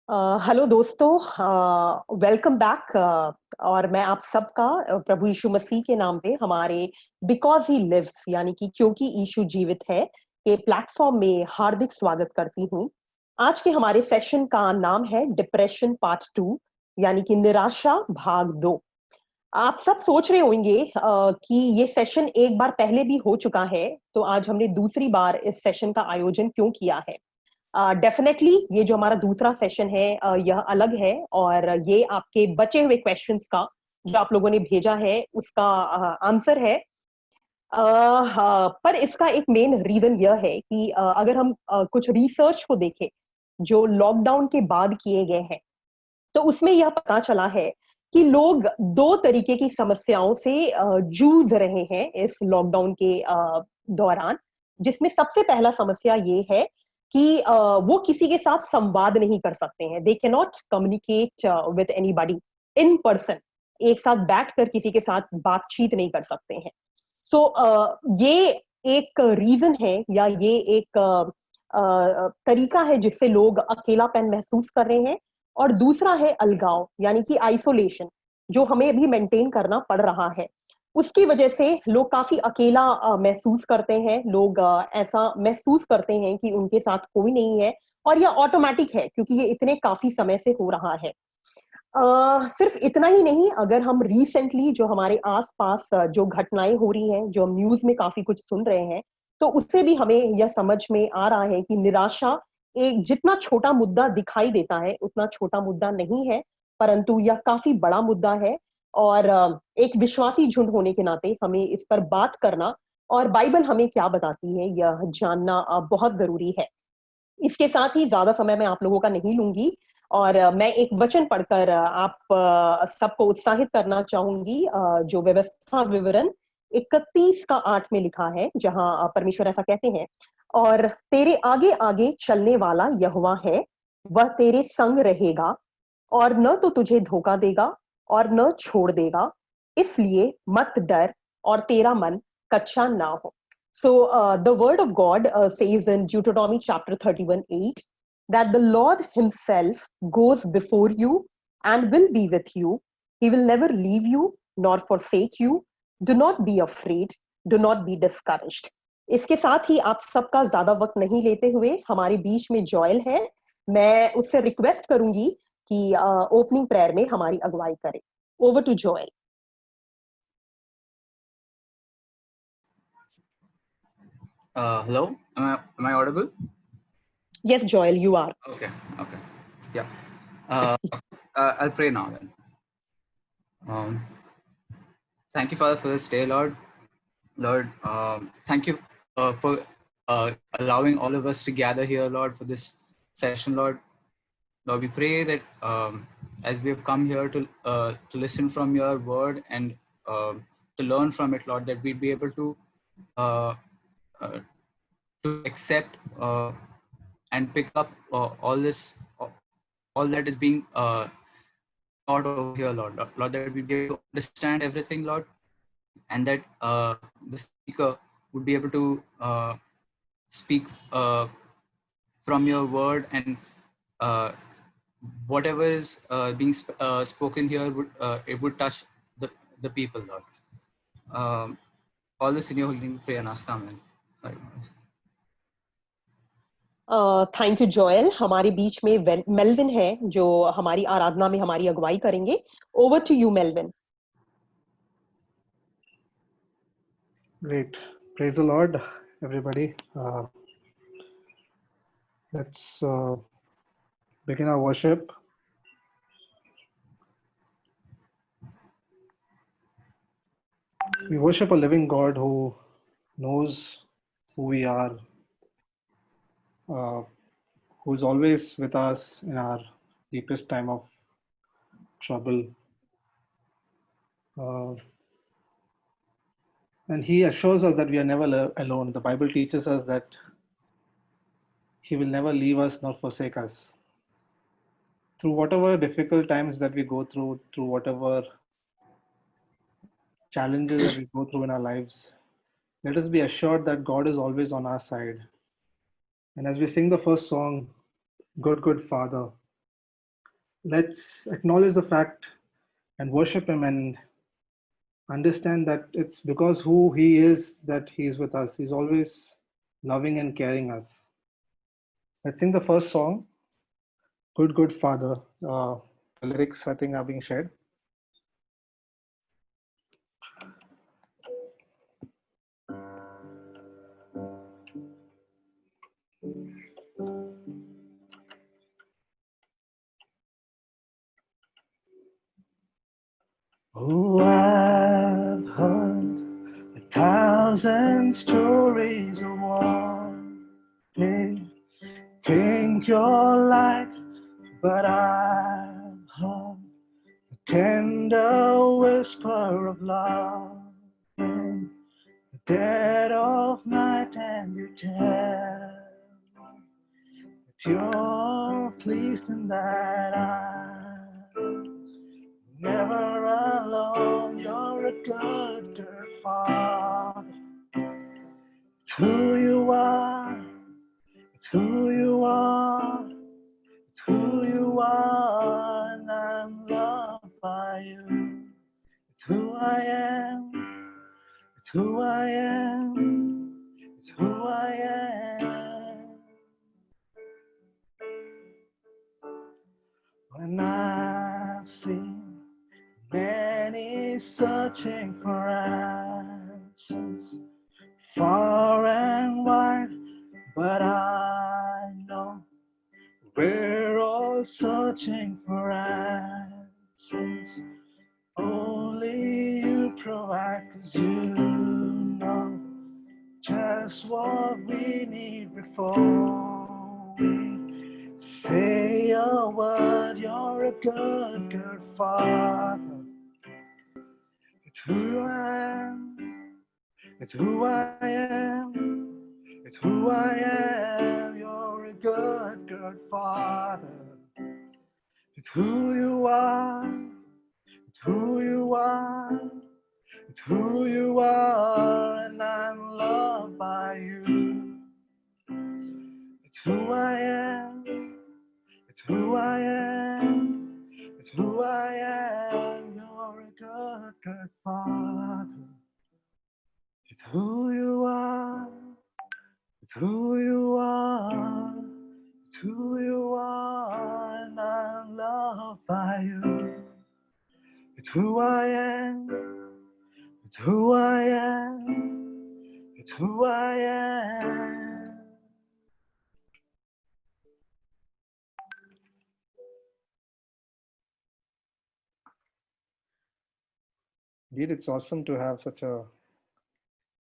Hello दोस्तों। Welcome back. और मैं आप सबका प्रभु यीशु मसीह के नाम पे हमारे बिकॉज ही लिव्स यानी कि क्योंकि यीशु जीवित है के प्लेटफॉर्म में हार्दिक स्वागत करती हूँ। आज के हमारे सेशन का नाम है डिप्रेशन पार्ट 2 यानी कि निराशा भाग 2। आप सब सोच रहे होंगे कि ये सेशन एक बार पहले भी हो चुका है, तो आज हमने दूसरी बार इस सेशन का आयोजन क्यों किया है। डेफिनेटली ये जो हमारा दूसरा सेशन है यह अलग है और ये आपके बचे हुए क्वेश्चंस का जो आप लोगों ने भेजा है उसका आंसर है। पर इसका एक मेन रीजन यह है कि अगर हम कुछ रिसर्च को देखें जो लॉकडाउन के बाद किए गए हैं, तो उसमें यह पता चला है कि लोग दो तरीके की समस्याओं से जूझ रहे हैं इस लॉकडाउन के दौरान। जिसमें सबसे पहला समस्या ये है कि वो किसी के साथ संवाद नहीं कर सकते हैं। They can not communicate with anybody in person. एक साथ बैठकर किसी के साथ बातचीत नहीं कर सकते हैं। सो ये एक रीजन है या ये एक तरीका है जिससे लोग अकेलापन महसूस कर रहे हैं। और दूसरा है अलगाव यानी कि आइसोलेशन, जो हमें भी मेंटेन करना पड़ रहा है। उसकी वजह से लोग काफी अकेला महसूस करते हैं। लोग ऐसा महसूस करते हैं कि उनके साथ कोई नहीं है। और यह ऑटोमेटिक है क्योंकि ये इतने काफी समय से हो रहा है। सिर्फ इतना ही नहीं, अगर हम रिसेंटली जो हमारे आसपास जो घटनाएं हो रही हैं, जो हम न्यूज में काफी कुछ सुन रहे हैं, तो उससे भी हमें यह समझ में आ रहा है कि निराशा एक जितना छोटा मुद्दा दिखाई देता है उतना छोटा मुद्दा नहीं है, परंतु यह काफी बड़ा मुद्दा है। और एक विश्वासी झुंड होने के नाते हमें इस पर बात करना और बाइबल हमें क्या बताती है यह जानना बहुत जरूरी है। इसके साथ ही ज्यादा समय मैं आप लोगों का नहीं लूंगी और मैं एक वचन पढ़कर आप सबको उत्साहित करना चाहूंगी। जो व्यवस्था विवरण 31 का 8 में लिखा है, जहां परमेश्वर ऐसा कहते हैं, और तेरे आगे आगे चलने वाला यहोवा है, वह तेरे संग रहेगा और न तो तुझे धोखा देगा और न छोड़ देगा, इसलिए मत डर और तेरा मन कच्चा ना हो। So the word of God says in Deuteronomy chapter 31:8 that the Lord himself goes before you and will be with you. He will never leave you nor forsake you. Do not be afraid. Do not be discouraged. इसके साथ ही आप सबका ज्यादा वक्त नहीं लेते हुए हमारे बीच में जॉयल है। मैं उससे रिक्वेस्ट करूंगी कि ओपनिंग प्रेयर में हमारी अगुवाई करे। Over to Joel. Hello, am I audible? Yes, Joel, you are. Okay, yeah. I'll pray now then. Thank you, Father, for this day, Lord. Lord, thank you for allowing all of us to gather here, Lord, for this session, Lord. Lord, we pray that as we have come here to listen from your word and to learn from it, Lord, that we'd be able uh, uh, to accept and pick up all that is being taught over here, Lord. Lord, that we be able to understand everything, Lord, and that the speaker would be able to speak from your word, and uh, whatever is being spoken here would it would touch the people, Lord. All this in your holy name, we pray and ask, Amen. Sorry. Thank you Joel. हमारे बीच में Melvin है जो हमारी आराधना में हमारी अगुवाई करेंगे। Over to you Melvin. Great. Praise the Lord, everybody. Let's begin our worship. We worship a living God who knows who we are, who is always with us in our deepest time of trouble. And He assures us that we are never alone. The Bible teaches us that He will never leave us nor forsake us. Through whatever difficult times that we go through whatever challenges that we go through in our lives, let us be assured that God is always on our side. And as we sing the first song, Good, Good Father, Let's acknowledge the fact and worship Him and understand that it's because who He is that He is with us. He's always loving and caring us. Let's sing the first song, Good, Good Father. The lyrics, I think, are being shared. Oh, I've heard 1,000 stories of one day. Think you're like, but I've heard the tender whisper of love in the dead of night, and you tell that you're pleased and that I'm never alone. You're a good, good father. It's who you are. It's who you are. It's who you are, and I'm loved by you. It's who I am. It's who I am. It's who I am. When I've seen many searching for answers, far and wide, but I know we're all searching for answers. Only you provide, 'cause you know just what we need before we say a word. You're a good, good father. It's who I am. It's who I am. It's who I am. You're a good, good father. It's who you are. It's who you are. It's who you are, and I'm loved by you. It's who I am. It's who I am. It's who I am. You're a good, good father. It's who you are. It's who you are. It's who you are, and I'm loved by you. It's who I am. It's who I am. It's who I am. Indeed, it's awesome to have such a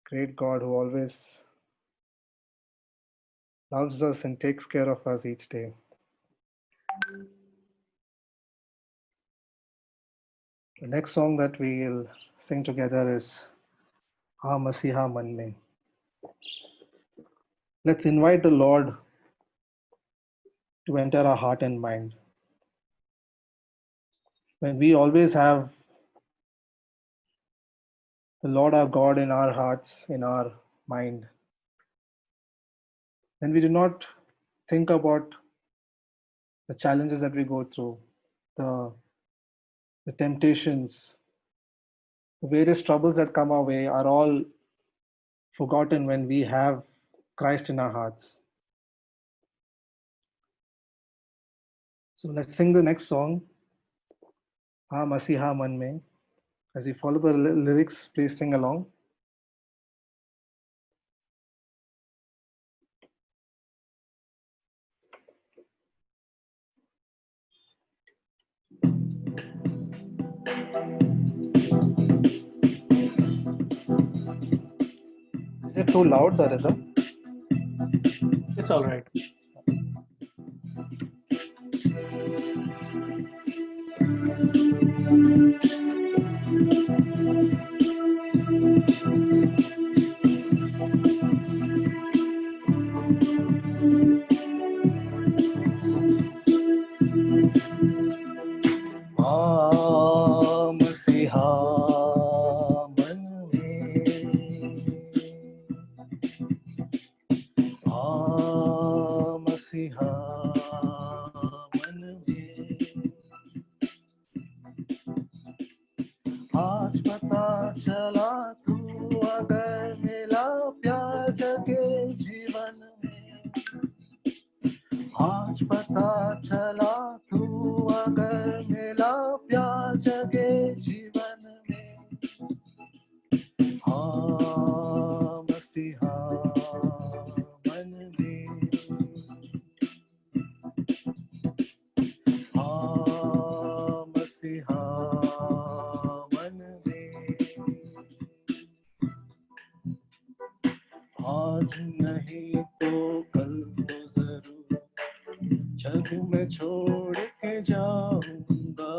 great God who always loves us and takes care of us each day. The next song that we'll sing together is Ha Masiha Man Mein. Let's invite the Lord to enter our heart and mind. When we always have the Lord our God in our hearts, in our mind, then we do not think about the challenges that we go through, the temptations, the various troubles that come our way are all forgotten when we have Christ in our hearts. So let's sing the next song, Ha Masiha Man Mein. As you follow the lyrics, please sing along. Is it too loud, the rhythm? It's all right. Masiha Man Mein. Masiha Man Mein. पता चला तू अगर मिला प्यार जगे जीवन में, हाँ मसीहा मन में, हाँ मसीहा मन में, आज नहीं तो कल तो जरूर जग में छोड़ के जाऊंगा,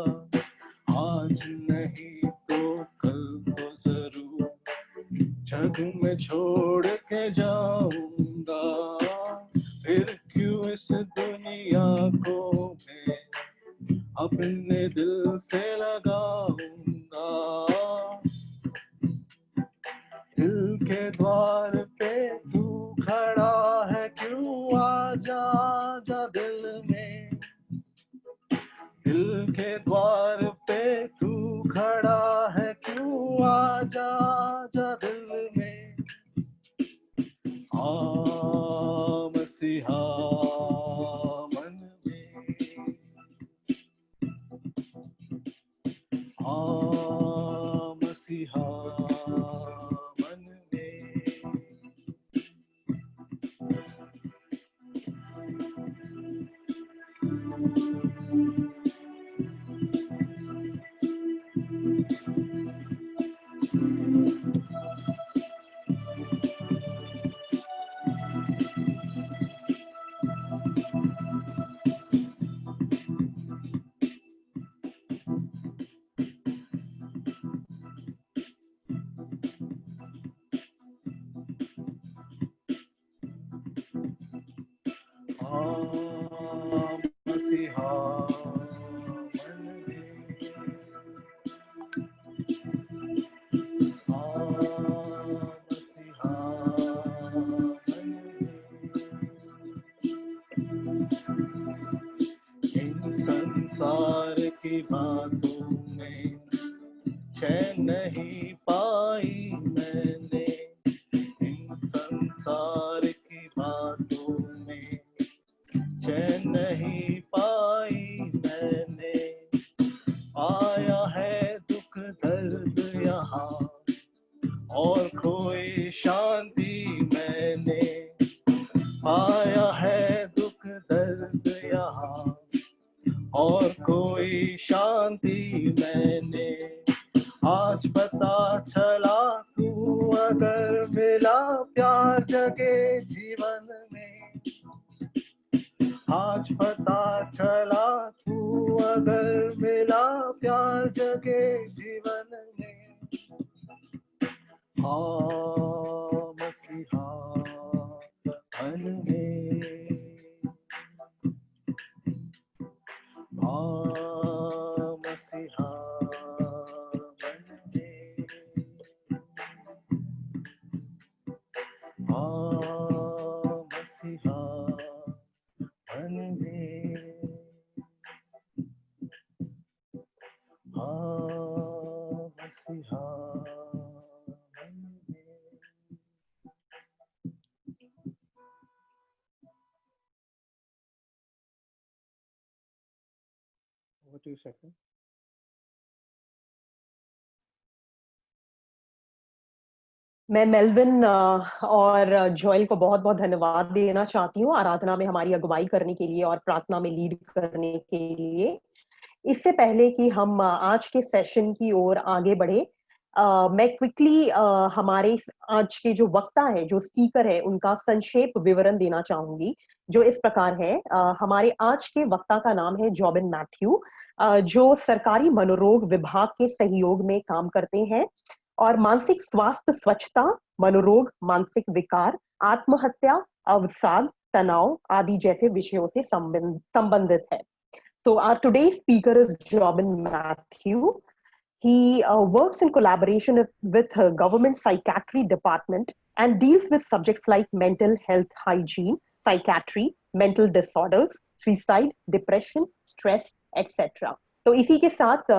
आज नहीं तो कल तो जरूर जग में छोड़ के जाऊंगा, फिर क्यों इस दुनिया को मैं अपने दिल से लगाऊंगा, दिल के द्वार पे तू खड़ा है क्यों, आजा आजा दिल में, दिल के द्वार पे तू खड़ा है क्यों, आजा आजा दिल में, आ मसीहा मन में, आ मसीहा मन में, मसीहा मन में, मसीहा मन में, इन संसार की बातों में चैन नहीं पाई मैंने, इन संसार की बातों में चैन नहीं पाई मैंने, आया है दुख दर्द यहाँ और कोई शांति मैंने, पाया है दुख दर्द यहाँ और कोई शांति मैंने, आज पता चला तू अगर मिला प्यार जगे जीवन में, आज पता चला तू अगर मिला प्यार जगे जीवन में, हाँ मसीहा मन में, हाँ मसीहा मन में, हाँ मसीहा मन में, हाँ मसीहा मन में। Over to you, Shakti. मैं मेल्विन और जॉयल को बहुत बहुत धन्यवाद देना चाहती हूँ आराधना में हमारी अगुवाई करने के लिए और प्रार्थना में लीड करने के लिए। इससे पहले कि हम आज के सेशन की ओर आगे बढ़े, मैं क्विकली हमारे आज के जो वक्ता है, जो स्पीकर है, उनका संक्षेप विवरण देना चाहूंगी, जो इस प्रकार है। हमारे आज के वक्ता का नाम है जॉबिन मैथ्यू, जो सरकारी मनोरोग विभाग के सहयोग में काम करते हैं और मानसिक स्वास्थ्य, स्वच्छता, मनोरोग, मानसिक विकार, आत्महत्या, अवसाद, तनाव आदि जैसे विषयों से संबंधित है। So our today's speaker is Jobin Matthew. He works in collaboration with government psychiatry department and deals with subjects like mental health hygiene, psychiatry, mental disorders, suicide, depression, stress, etc. तो इसी के साथ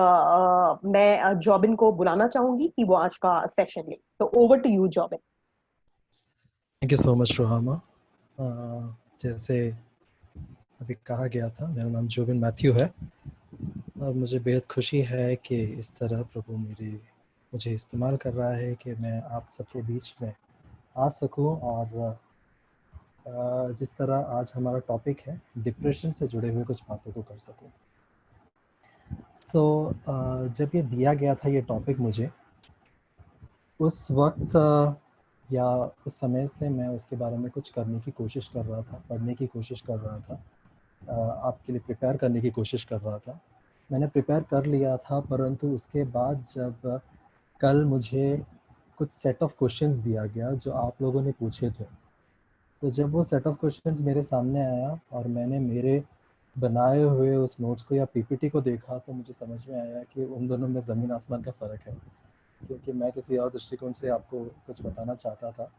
मैं जॉबिन को बुलाना चाहूंगी कि वो आज का सेशन ले। तो over to you Jobin. Thank you so much Ruhama. जैसे अभी कहा गया था। मेरा नाम जोबिन मैथ्यू है और मुझे बेहद खुशी है कि इस तरह प्रभु मुझे इस्तेमाल कर रहा है कि मैं आप सबके बीच में आ सकूं और जिस तरह आज हमारा टॉपिक है डिप्रेशन से जुड़े हुए कुछ बातों को कर सकूं। जब ये दिया गया था ये टॉपिक मुझे, उस वक्त या उस समय से मैं उसके बारे में कुछ करने की कोशिश कर रहा था, पढ़ने की कोशिश कर रहा था, आपके लिए प्रिपेयर करने की कोशिश कर रहा था। मैंने प्रिपेयर कर लिया था, परंतु उसके बाद जब कल मुझे कुछ सेट ऑफ क्वेश्चंस दिया गया जो आप लोगों ने पूछे थे, तो जब वो सेट ऑफ क्वेश्चंस मेरे सामने आया और मैंने मेरे बनाए हुए उस नोट्स को या पीपीटी को देखा, तो मुझे समझ में आया कि उन दोनों में ज़मीन आसमान का फ़र्क है। क्योंकि मैं किसी और दृष्टिकोण से आपको कुछ बताना चाहता था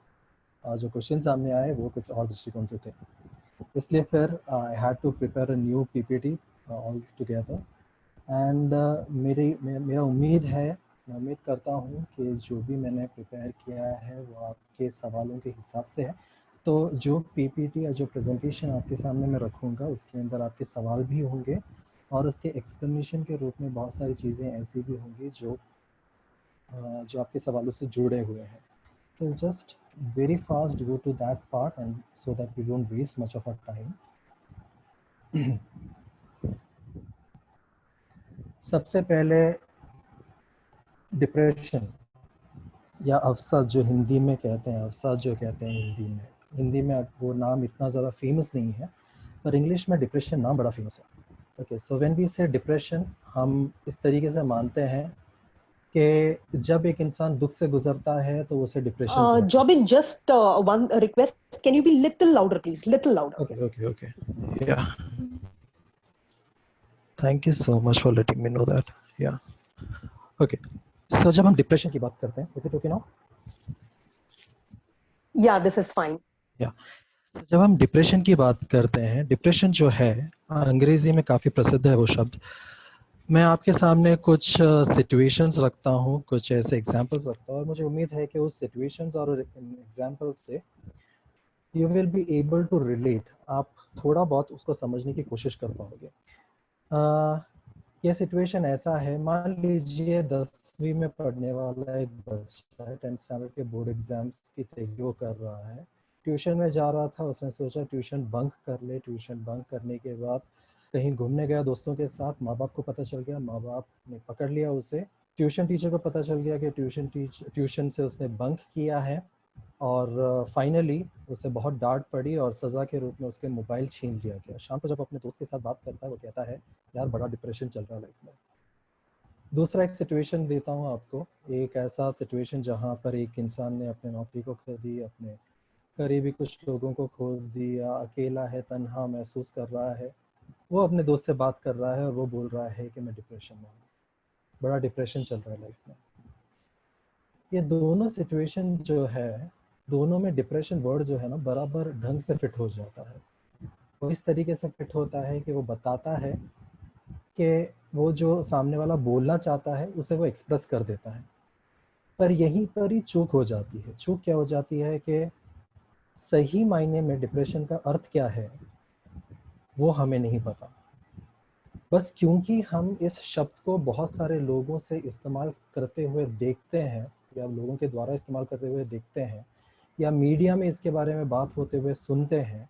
और जो क्वेश्चन सामने आए वो कुछ और दृष्टिकोण से थे। इसलिए फिर I had to prepare a new PPT all together and मेरा मैं उम्मीद करता हूँ कि जो भी मैंने प्रिपेयर किया है वो आपके सवालों के हिसाब से है। तो जो पीपीटी या जो प्रेजेंटेशन आपके सामने मैं रखूँगा उसके अंदर आपके सवाल भी होंगे और उसके एक्सप्लेनेशन के रूप में बहुत सारी चीज़ें ऐसी भी होंगी जो आपके सवालों से जुड़े हुए हैं। तो just very fast go to that part and so that we don't waste much of our time. सबसे पहले डिप्रेशन या अवसाद जो हिंदी में कहते हैं, अवसाद जो कहते हैं हिंदी में वो नाम इतना ज़्यादा फेमस नहीं है, पर इंग्लिश में डिप्रेशन नाम बड़ा फेमस है। ओके, सो व्हेन वी से डिप्रेशन, हम इस तरीके से मानते हैं कि जब एक इंसान दुख से गुजरता है तो उसे डिप्रेशन कहते हैं। Jobin, just one request. Can you be little louder, please? Little louder. Okay. Yeah. Thank you so much for letting me know that. Yeah. Okay. So जब हम डिप्रेशन की बात करते हैं, is it okay now? Yeah, this is fine. Yeah. So जब हम depression की बात करते हैं, डिप्रेशन जो है अंग्रेजी में काफ़ी प्रसिद्ध है वो शब्द। मैं आपके सामने कुछ सिचुएशंस रखता हूँ, कुछ ऐसे एग्जांपल्स रखता हूँ और मुझे उम्मीद है कि उस सिचुएशंस और एग्जांपल्स से you will be able to relate, आप थोड़ा बहुत उसको समझने की कोशिश कर पाओगे। यह सिचुएशन ऐसा है, मान लीजिए 10वीं में पढ़ने वाला एक बच्चा है, 10th स्टैंडर्ड के बोर्ड एग्जाम्स की तैयारी वो कर रहा है, ट्यूशन में जा रहा था, उसने सोचा ट्यूशन बंक कर ले। ट्यूशन बंक करने के बाद कहीं घूमने गया दोस्तों के साथ, माँ बाप को पता चल गया, माँ बाप ने पकड़ लिया उसे। ट्यूशन टीचर को पता चल गया कि ट्यूशन से उसने बंक किया है और फाइनली उसे बहुत डांट पड़ी और सज़ा के रूप में उसके मोबाइल छीन लिया गया। शाम को जब अपने दोस्त के साथ बात करता है वो कहता है यार बड़ा डिप्रेशन चल रहा है लाइफ में। दूसरा एक सिचुएशन देता हूँ आपको, एक ऐसा सिचुएशन जहाँ पर एक इंसान ने अपने नौकरी को खो दी, अपने करीबी कुछ लोगों को खो दिया, अकेला है, तन्हा महसूस कर रहा है। वो अपने दोस्त से बात कर रहा है और वो बोल रहा है कि मैं डिप्रेशन में हूँ, बड़ा डिप्रेशन चल रहा है लाइफ में। ये दोनों सिचुएशन जो है, दोनों में डिप्रेशन वर्ड जो है ना बराबर ढंग से फिट हो जाता है। वो इस तरीके से फिट होता है कि वो बताता है कि वो जो सामने वाला बोलना चाहता है उसे वो एक्सप्रेस कर देता है, पर यहीं पर ही चूक हो जाती है। चूक क्या हो जाती है कि सही मायने में डिप्रेशन का अर्थ क्या है वो हमें नहीं पता। बस क्योंकि हम इस शब्द को बहुत सारे लोगों से इस्तेमाल करते हुए देखते हैं या लोगों के द्वारा इस्तेमाल करते हुए देखते हैं या मीडिया में इसके बारे में बात होते हुए सुनते हैं,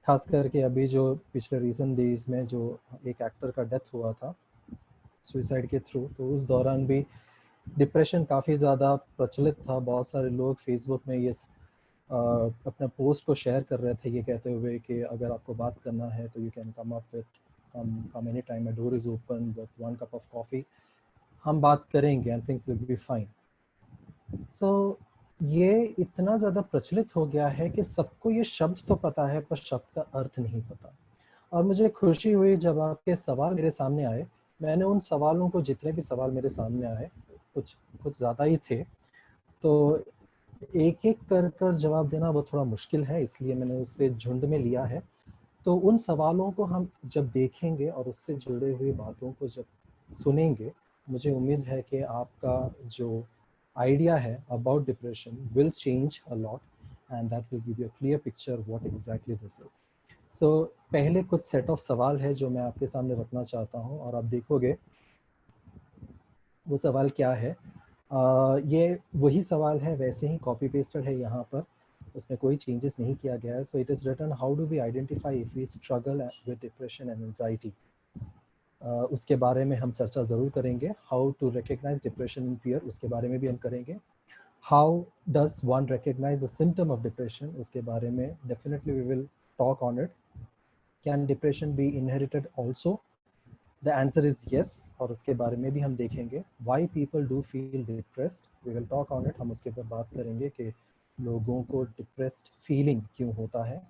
खास करके अभी जो पिछले रीसेंट डेज में जो एक एक्टर का डेथ हुआ था सुसाइड के थ्रू, तो उस दौरान भी डिप्रेशन काफ़ी ज़्यादा प्रचलित था। बहुत सारे लोग फेसबुक में ये अपना पोस्ट को शेयर कर रहे थे ये कहते हुए कि अगर आपको बात करना है तो you can come up with come any time, my door is open with 1 cup of coffee, हम बात करेंगे and things will be fine. So ये इतना ज़्यादा प्रचलित हो गया है कि सबको ये शब्द तो पता है पर शब्द का अर्थ नहीं पता। और मुझे खुशी हुई जब आपके सवाल मेरे सामने आए। मैंने उन सवालों को, जितने भी सवाल मेरे सामने आए, कुछ ज़्यादा ही थे, तो एक एक कर जवाब देना वो थोड़ा मुश्किल है, इसलिए मैंने उसे झुंड में लिया है। तो उन सवालों को हम जब देखेंगे और उससे जुड़े हुई बातों को जब सुनेंगे, मुझे उम्मीद है कि आपका जो आइडिया है about depression will change a lot and that will give you a clear picture what exactly this is. पहले कुछ सेट ऑफ सवाल है जो मैं आपके सामने रखना चाहता हूँ और आप देखोगे वो सवाल क्या है। ये वही सवाल है, वैसे ही कॉपी पेस्टेड है यहाँ पर, उसमें कोई चेंजेस नहीं किया गया है। So it is written, how do we identify if we struggle with depression and anxiety. उसके बारे में हम चर्चा ज़रूर करेंगे। How to recognise depression and fear, उसके बारे में भी हम करेंगे। How does one recognise the symptom of depression, उसके बारे में definitely we will talk on it. Can depression be inherited also? The answer is yes, और उसके बारे में भी हम देखेंगे। Why people do feel depressed, we will talk on it. हम उसके ऊपर बात करेंगे कि लोगों को डिप्रेस्ड फीलिंग क्यों होता है।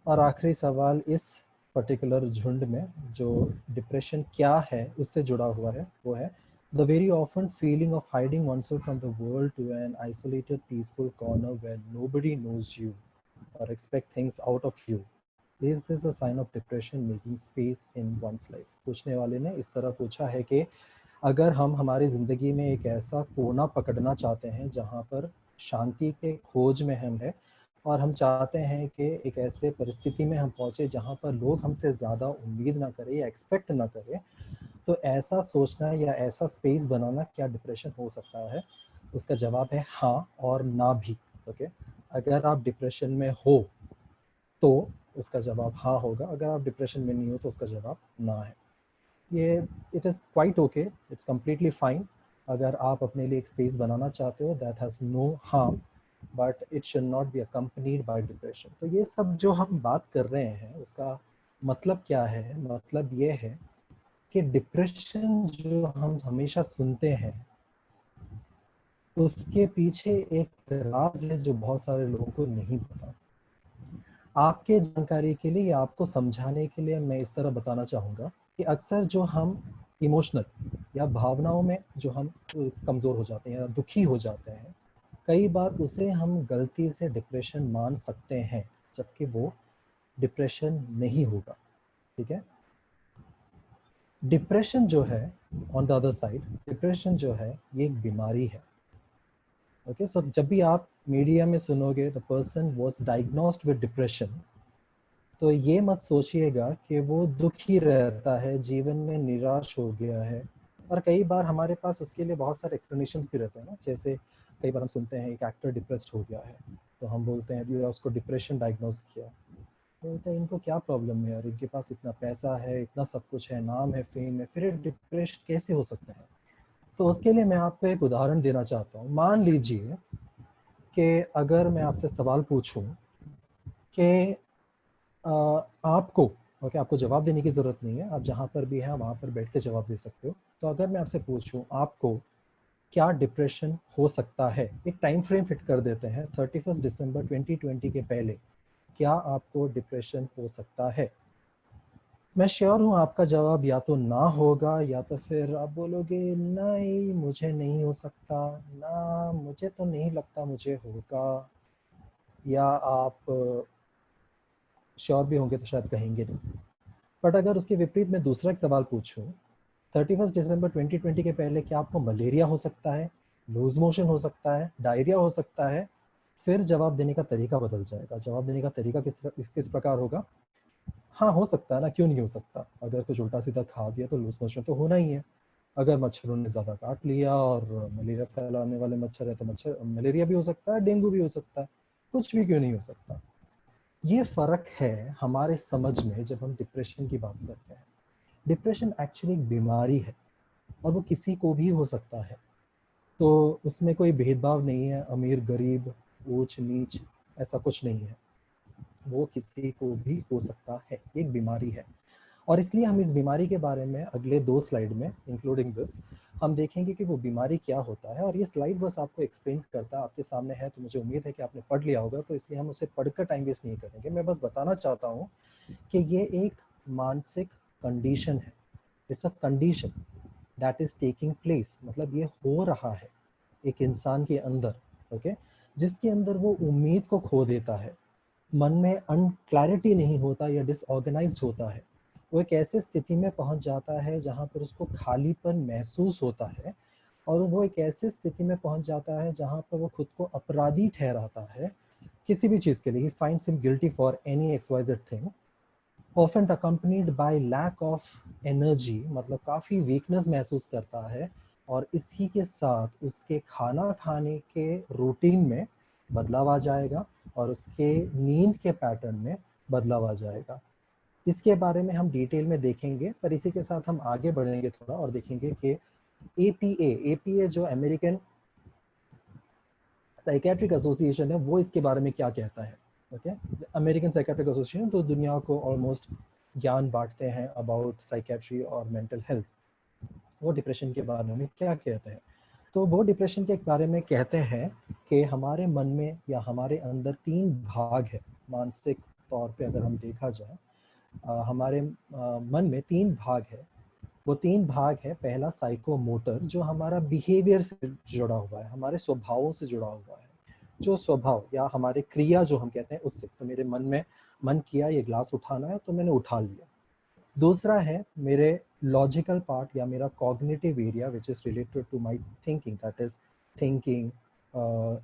और आखिरी सवाल इस पर्टिकुलर झुंड में जो डिप्रेशन क्या है उससे जुड़ा हुआ है, वो है the very often feeling of hiding oneself from the world to an isolated peaceful corner where nobody knows you or expect things out of you. Is this a sign of depression, making space in one's life? पूछने वाले ने इस तरह पूछा है कि अगर हम हमारी ज़िंदगी में एक ऐसा कोना पकड़ना चाहते हैं जहाँ पर शांति के खोज में हम हैं और हम चाहते हैं कि एक ऐसे परिस्थिति में हम पहुँचे जहाँ पर लोग हमसे ज़्यादा उम्मीद ना करें या एक्सपेक्ट ना करें, तो ऐसा सोचना या ऐसा स्पेस बनाना क्या डिप्रेशन हो सकता है? उसका जवाब है हाँ और ना भी। ओके, अगर आप डिप्रेशन में हो तो उसका जवाब हाँ होगा, अगर आप डिप्रेशन में नहीं हो तो उसका जवाब ना है। ये it is quite okay, it's completely fine. अगर आप अपने लिए एक स्पेस बनाना चाहते हो that has no harm, but it should not be accompanied by depression. तो ये सब जो हम बात कर रहे हैं उसका मतलब क्या है? मतलब ये है कि डिप्रेशन जो हम हमेशा सुनते हैं उसके पीछे एक राज है जो बहुत सारे लोगों को नहीं पता। आपके जानकारी के लिए या आपको समझाने के लिए मैं इस तरह बताना चाहूँगा कि अक्सर जो हम इमोशनल या भावनाओं में जो हम कमज़ोर हो जाते हैं या दुखी हो जाते हैं, कई बार उसे हम गलती से डिप्रेशन मान सकते हैं, जबकि वो डिप्रेशन नहीं होगा। ठीक है, डिप्रेशन जो है on the other side, depression जो है ये एक बीमारी है। ओके, सो जब भी आप मीडिया में सुनोगे the person was diagnosed with depression, तो ये मत सोचिएगा कि वो दुखी रहता है, जीवन में निराश हो गया है। और कई बार हमारे पास उसके लिए बहुत सारे एक्सप्लेनेशंस भी रहते हैं ना, जैसे कई बार हम सुनते हैं एक एक्टर डिप्रेस्ड हो गया है, तो हम बोलते हैं अभी उसको डिप्रेशन डायग्नोज किया। तो बोलते हैं इनको क्या प्रॉब्लम है यार, इनके पास इतना पैसा है, इतना सब कुछ है, नाम है, फेम है, फिर डिप्रेस्ड कैसे हो सकते हैं? तो उसके लिए मैं आपको एक उदाहरण देना चाहता हूँ। मान लीजिए कि अगर मैं आपसे सवाल पूछूं कि आपको, ओके, आपको जवाब देने की ज़रूरत नहीं है, आप जहाँ पर भी हैं वहाँ पर बैठ के जवाब दे सकते हो। तो अगर मैं आपसे पूछूं आपको क्या डिप्रेशन हो सकता है, एक टाइम फ्रेम फिट कर देते हैं 31 दिसंबर 2020 के पहले, क्या आपको डिप्रेशन हो सकता है? मैं श्योर हूँ आपका जवाब या तो ना होगा या तो फिर आप बोलोगे नहीं मुझे नहीं हो सकता, ना मुझे तो नहीं लगता मुझे होगा, या आप श्योर भी होंगे तो शायद कहेंगे नहीं। बट अगर उसके विपरीत मैं दूसरा एक सवाल पूछूं 31 दिसंबर 2020 के पहले, क्या आपको मलेरिया हो सकता है, लूज मोशन हो सकता है, डायरिया हो सकता है? फिर जवाब देने का तरीका बदल जाएगा। जवाब देने का तरीका किस प्रकार होगा? हाँ हो सकता है ना, क्यों नहीं हो सकता? अगर कुछ उल्टा सीधा खा दिया तो लूज मोशन तो होना ही है। अगर मच्छरों ने ज़्यादा काट लिया और मलेरिया फैलाने वाले मच्छर है तो मच्छर मलेरिया भी हो सकता है, डेंगू भी हो सकता है, कुछ भी क्यों नहीं हो सकता। ये फ़र्क है हमारे समझ में जब हम डिप्रेशन की बात करते हैं। डिप्रेशन एक्चुअली एक बीमारी है और वो किसी को भी हो सकता है, तो उसमें कोई भेदभाव नहीं है, अमीर गरीब, ऊंच नीच, ऐसा कुछ नहीं है। वो किसी को भी हो सकता है, एक बीमारी है। और इसलिए हम इस बीमारी के बारे में अगले 2 स्लाइड में इंक्लूडिंग दिस हम देखेंगे कि वो बीमारी क्या होता है। और ये स्लाइड बस आपको एक्सप्लेन करता है, आपके सामने है, तो मुझे उम्मीद है कि आपने पढ़ लिया होगा, तो इसलिए हम उसे पढ़कर टाइम वेस्ट नहीं करेंगे। मैं बस बताना चाहता हूँ कि ये एक मानसिक कंडीशन है, it's a condition that is taking place, मतलब ये हो रहा है एक इंसान के अंदर, ओके, जिसके अंदर वो उम्मीद को खो देता है, मन में अनक्लैरिटी नहीं होता या डिसऑर्गेनाइज्ड होता है। वो एक ऐसे स्थिति में पहुंच जाता है जहां पर उसको खालीपन महसूस होता है, और वो एक ऐसे स्थिति में पहुंच जाता है जहां पर वो खुद को अपराधी ठहराता है किसी भी चीज़ के लिए। He finds him guilty for any XYZ thing, often accompanied by lack of energy, मतलब काफ़ी वीकनेस महसूस करता है, और इसी के साथ उसके खाना खाने के रूटीन में बदलाव आ जाएगा और उसके नींद के पैटर्न में बदलाव आ जाएगा। इसके बारे में हम डिटेल में देखेंगे, पर इसी के साथ हम आगे बढ़ेंगे थोड़ा और देखेंगे कि APA जो अमेरिकन साइकेट्रिक एसोसिएशन है, वो इसके बारे में क्या कहता है। ओके, अमेरिकन साइकेट्रिक एसोसिएशन तो दुनिया को ऑलमोस्ट ज्ञान बांटते हैं अबाउट साइकेट्री और मेंटल हेल्थ। वो डिप्रेशन के बारे में क्या कहते हैं, तो वो डिप्रेशन के बारे में कहते हैं कि हमारे मन में या हमारे अंदर 3 भाग है। मानसिक तौर पे अगर हम देखा जाए, हमारे मन में 3 भाग है। वो 3 भाग है, पहला साइकोमोटर, जो हमारा बिहेवियर से जुड़ा हुआ है, हमारे स्वभावों से जुड़ा हुआ है, जो स्वभाव या हमारे क्रिया जो हम कहते हैं उससे। तो मेरे मन किया ये ग्लास उठाना है तो मैंने उठा लिया। दूसरा है मेरे लॉजिकल पार्ट या मेरा cognitive area which is related to my thinking, that is thinking,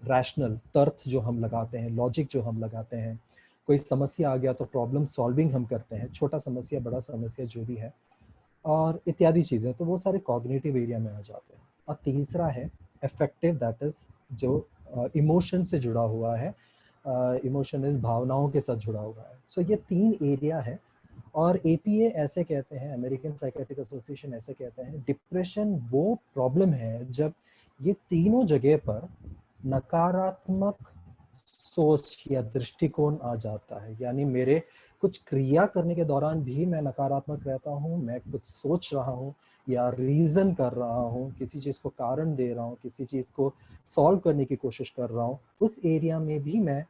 rational, तर्क जो हम लगाते हैं, लॉजिक जो हम लगाते हैं। कोई समस्या आ गया तो प्रॉब्लम सॉल्विंग हम करते हैं, छोटा समस्या बड़ा समस्या जो भी है, और इत्यादि चीज़ें, तो वो सारे कॉग्निटिव एरिया में आ जाते हैं। और तीसरा है अफेक्टिव, दैट इज जो इमोशन से जुड़ा हुआ है। इमोशन इस भावनाओं के साथ जुड़ा हुआ है। सो ये 3 एरिया है। और APA ऐसे कहते हैं, अमेरिकन साइकेट्रिक एसोसिएशन ऐसे कहते हैं, डिप्रेशन वो प्रॉब्लम है जब ये तीनों जगह पर नकारात्मक सोच या दृष्टिकोण आ जाता है। यानी मेरे कुछ क्रिया करने के दौरान भी मैं नकारात्मक रहता हूँ, मैं कुछ सोच रहा हूँ या रीज़न कर रहा हूँ, किसी चीज़ को कारण दे रहा हूँ, किसी चीज़ को सॉल्व करने की कोशिश कर रहा हूँ, उस एरिया में भी मैं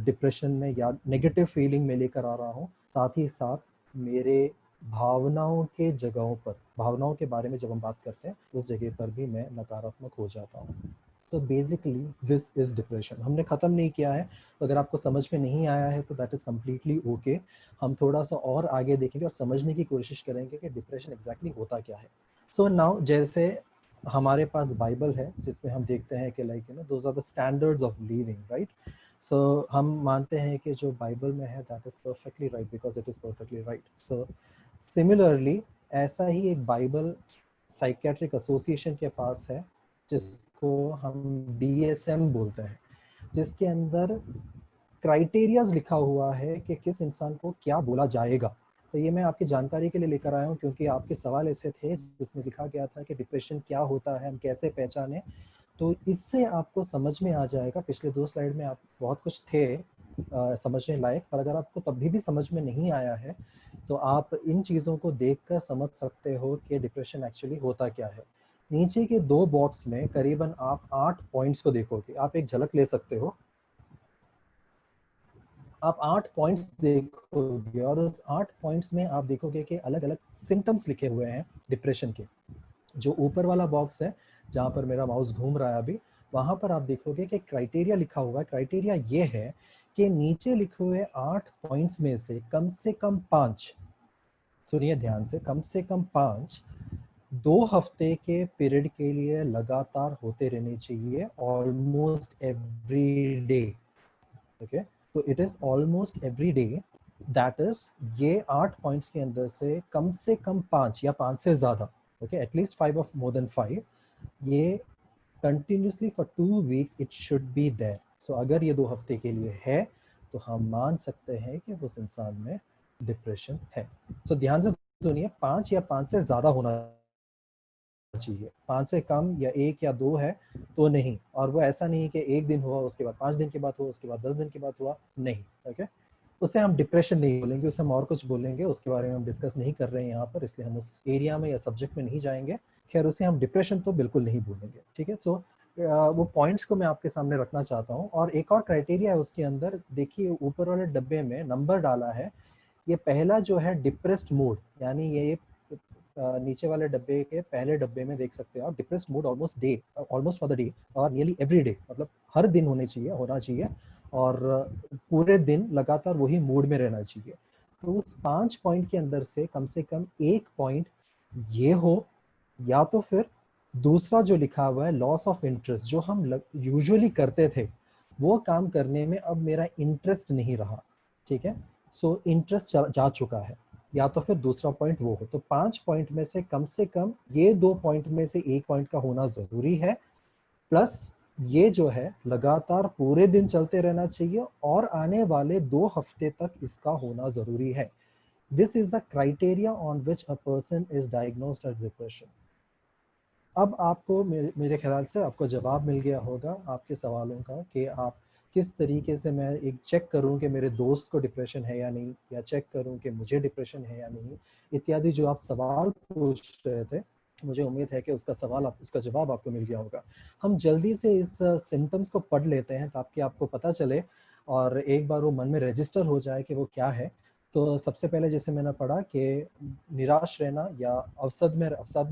डिप्रेशन में या नेगेटिव फीलिंग में लेकर आ रहा हूँ। साथ ही साथ मेरे भावनाओं के जगहों पर, भावनाओं के बारे में जब हम बात करते हैं उस जगह पर भी मैं नकारात्मक हो जाता हूँ। तो बेसिकली दिस इज डिप्रेशन। हमने ख़त्म नहीं किया है, तो अगर आपको समझ में नहीं आया है तो दैट इज़ कम्प्लीटली ओके। हम थोड़ा सा और आगे देखेंगे और समझने की कोशिश करेंगे कि डिप्रेशन एग्जैक्टली होता क्या है। सो नाउ, जैसे हमारे पास बाइबल है जिसमें हम देखते हैं कि like those are the standards of living, right. So हम मानते हैं कि जो बाइबल में है that is perfectly right because it is perfectly right. So similarly ऐसा ही एक बाइबल साइकेट्रिक एसोसिएशन के पास है जिसको हम DSM बोलते हैं, जिसके अंदर क्राइटेरियाज लिखा हुआ है कि किस इंसान को क्या बोला जाएगा। तो ये मैं आपकी जानकारी के लिए लेकर आया हूँ क्योंकि आपके सवाल ऐसे थे जिसमें लिखा गया था कि डिप्रेशन क्या होता है, हम कैसे पहचानें। तो इससे आपको समझ में आ जाएगा। पिछले 2 स्लाइड में आप बहुत कुछ थे समझने लायक, पर अगर आपको तभी भी समझ में नहीं आया है तो आप इन चीज़ों को देखकर समझ सकते हो कि डिप्रेशन एक्चुअली होता क्या है। नीचे के 2 बॉक्स में करीबन आप 8 पॉइंट्स को देखोगे, आप एक झलक ले सकते हो। आप 8 पॉइंट्स देखोगे और उस 8 पॉइंट्स में आप देखोगे कि अलग अलग सिम्टम्स लिखे हुए हैं डिप्रेशन के। जो ऊपर वाला बॉक्स है जहाँ पर मेरा माउस घूम रहा है अभी, वहाँ पर आप देखोगे कि क्राइटेरिया लिखा हुआ है। क्राइटेरिया ये है कि नीचे लिखे हुए 8 पॉइंट्स में से कम 5, सुनिए ध्यान से, कम 5 2 हफ्ते के पीरियड के लिए लगातार होते रहने चाहिए, ऑलमोस्ट एवरी डे। ओके, तो it is almost every day, that is ये 8 पॉइंट्स के अंदर से कम 5 या 5 से ज़्यादा, okay, at least 5 of more than 5, ये continuously for 2 weeks it should be there. So अगर ये 2 हफ्ते के लिए है तो हम मान सकते हैं कि उस इंसान में डिप्रेशन है। सो ध्यान से सुनिए, 5 या 5 से ज़्यादा होना चाहिए, 5 से कम या 1 या 2 है तो नहीं। और वो ऐसा नहीं कि 1 दिन हुआ उसके बाद 5 दिन के बाद हुआ उसके बाद 10 दिन के बाद हुआ, नहीं। ओके, उसे हम डिप्रेशन नहीं बोलेंगे, उसे हम और कुछ बोलेंगे, उसके बारे में हम डिस्कस नहीं कर रहे हैं यहाँ पर, इसलिए हम उस एरिया में या सब्जेक्ट में नहीं जाएंगे। खैर, उसे हम डिप्रेशन तो बिल्कुल नहीं बोलेंगे, ठीक है। सो वो पॉइंट्स को मैं आपके सामने रखना चाहता हूँ। और एक और क्राइटेरिया है उसके अंदर, देखिए ऊपर वाले डब्बे में नंबर डाला है। ये पहला जो है डिप्रेस्ड मूड, यानी ये नीचे वाले डब्बे के पहले डब्बे में देख सकते हो आप, depressed mood almost for the day और नियरली एवरी डे, मतलब हर दिन होना चाहिए और पूरे दिन लगातार वही मूड में रहना चाहिए। तो उस 5 पॉइंट के अंदर से कम 1 पॉइंट ये हो, या तो फिर दूसरा जो लिखा हुआ है लॉस ऑफ इंटरेस्ट, जो हम यूजुअली करते थे वो काम करने में अब मेरा इंटरेस्ट नहीं रहा, ठीक है। सो इंटरेस्ट जा चुका है, या तो फिर दूसरा पॉइंट वो हो। तो 5 पॉइंट में से कम ये 2 पॉइंट में से 1 पॉइंट का होना जरूरी है, प्लस ये जो है लगातार पूरे दिन चलते रहना चाहिए और आने वाले 2 हफ्ते तक इसका होना जरूरी है। This is the criteria on which a person is diagnosed as depression. अब आपको मेरे ख्याल से आपको जवाब मिल गया होगा आपके सवालों का कि आप किस तरीके से मैं एक चेक करूं कि मेरे दोस्त को डिप्रेशन है या नहीं, या चेक करूं कि मुझे डिप्रेशन है या नहीं, इत्यादि जो आप सवाल पूछ रहे थे। मुझे उम्मीद है कि उसका जवाब आपको मिल गया होगा। हम जल्दी से इस सिम्टम्स को पढ़ लेते हैं ताकि आपको पता चले और एक बार वो मन में रजिस्टर हो जाए कि वो क्या है। तो सबसे पहले जैसे मैंने पढ़ा कि निराश रहना या अवसाद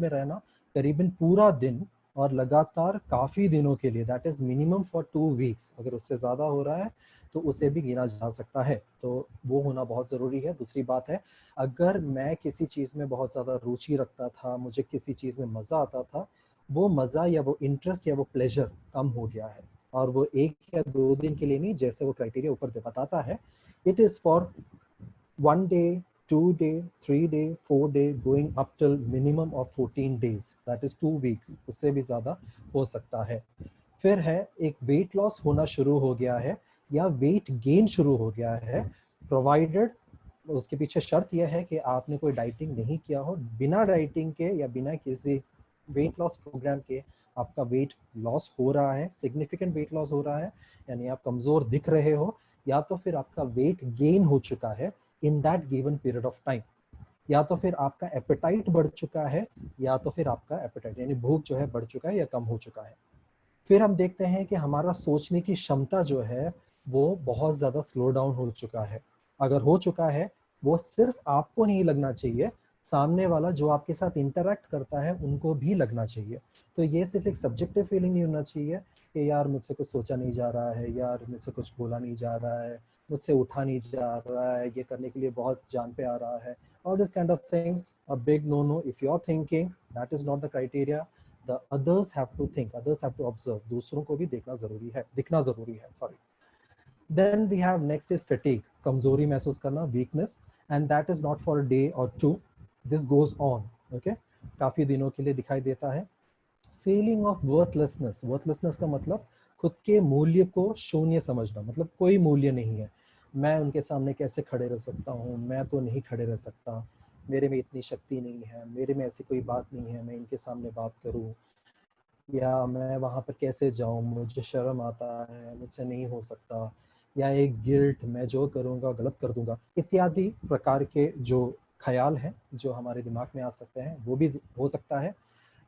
में रहना करीबन पूरा दिन और लगातार काफ़ी दिनों के लिए, that is minimum for 2 weeks. अगर उससे ज़्यादा हो रहा है तो उसे भी गिना जा सकता है, तो वो होना बहुत ज़रूरी है। दूसरी बात है, अगर मैं किसी चीज़ में बहुत ज़्यादा रुचि रखता था, मुझे किसी चीज़ में मज़ा आता था, वो मज़ा या वो इंटरेस्ट या वो प्लेजर कम हो गया है, और वो 1 या 2 दिन के लिए नहीं, जैसे वो क्राइटेरिया ऊपर बताता है, it is for 1 day, 2 day, 3 day, 4 day, going up till minimum of 14 days, that is 2 weeks, उससे भी ज़्यादा हो सकता है। फिर है एक वेट लॉस होना शुरू हो गया है या वेट गेन शुरू हो गया है, प्रोवाइडेड, उसके पीछे शर्त यह है कि आपने कोई डाइटिंग नहीं किया हो। बिना डाइटिंग के या बिना किसी वेट लॉस प्रोग्राम के आपका वेट लॉस हो रहा है, सिग्निफिकेंट वेट लॉस हो रहा है, यानी आप कमज़ोर दिख रहे हो, या तो फिर आपका वेट गेन हो चुका है in that given period of time, या तो फिर आपका एपेटाइट बढ़ चुका है, या तो फिर आपका एपेटाइट यानी भूख जो है बढ़ चुका है या कम हो चुका है। फिर हम देखते हैं कि हमारा सोचने की क्षमता जो है वो बहुत ज़्यादा स्लो डाउन हो चुका है। अगर हो चुका है, वो सिर्फ आपको नहीं लगना चाहिए, सामने वाला जो आपके साथ इंटरैक्ट करता है उनको भी लगना चाहिए। तो ये सिर्फ एक सब्जेक्टिव फीलिंग नहीं होना चाहिए कि यार मुझसे कुछ सोचा नहीं जा रहा है, यार मुझसे कुछ बोला नहीं जा रहा है, मुझसे उठा नहीं जा रहा है, ये करने के लिए बहुत जान पे आ रहा है, all this kind of things, a big no if you're thinking that is not the criteria, the others have to think, others have to observe, दूसरों को भी देखना जरूरी है, दिखना जरूरी है, sorry. Then we have next is fatigue, कमजोरी महसूस करना, weakness, and that is not for a day or two, this goes on, okay, काफी दिनों के लिए दिखाई देता है। फीलिंग ऑफ वर्थलेसनेस का मतलब खुद के मूल्य को शून्य समझना, मतलब कोई मूल्य नहीं है, मैं उनके सामने कैसे खड़े रह सकता हूँ, मैं तो नहीं खड़े रह सकता, मेरे में इतनी शक्ति नहीं है, मेरे में ऐसी कोई बात नहीं है मैं इनके सामने बात करूँ, या मैं वहाँ पर कैसे जाऊँ, मुझे शर्म आता है, मुझसे नहीं हो सकता, या एक गिल्ट, मैं जो करूँगा गलत कर दूंगा, इत्यादि प्रकार के जो ख्याल हैं जो हमारे दिमाग में आ सकते हैं वो भी हो सकता है।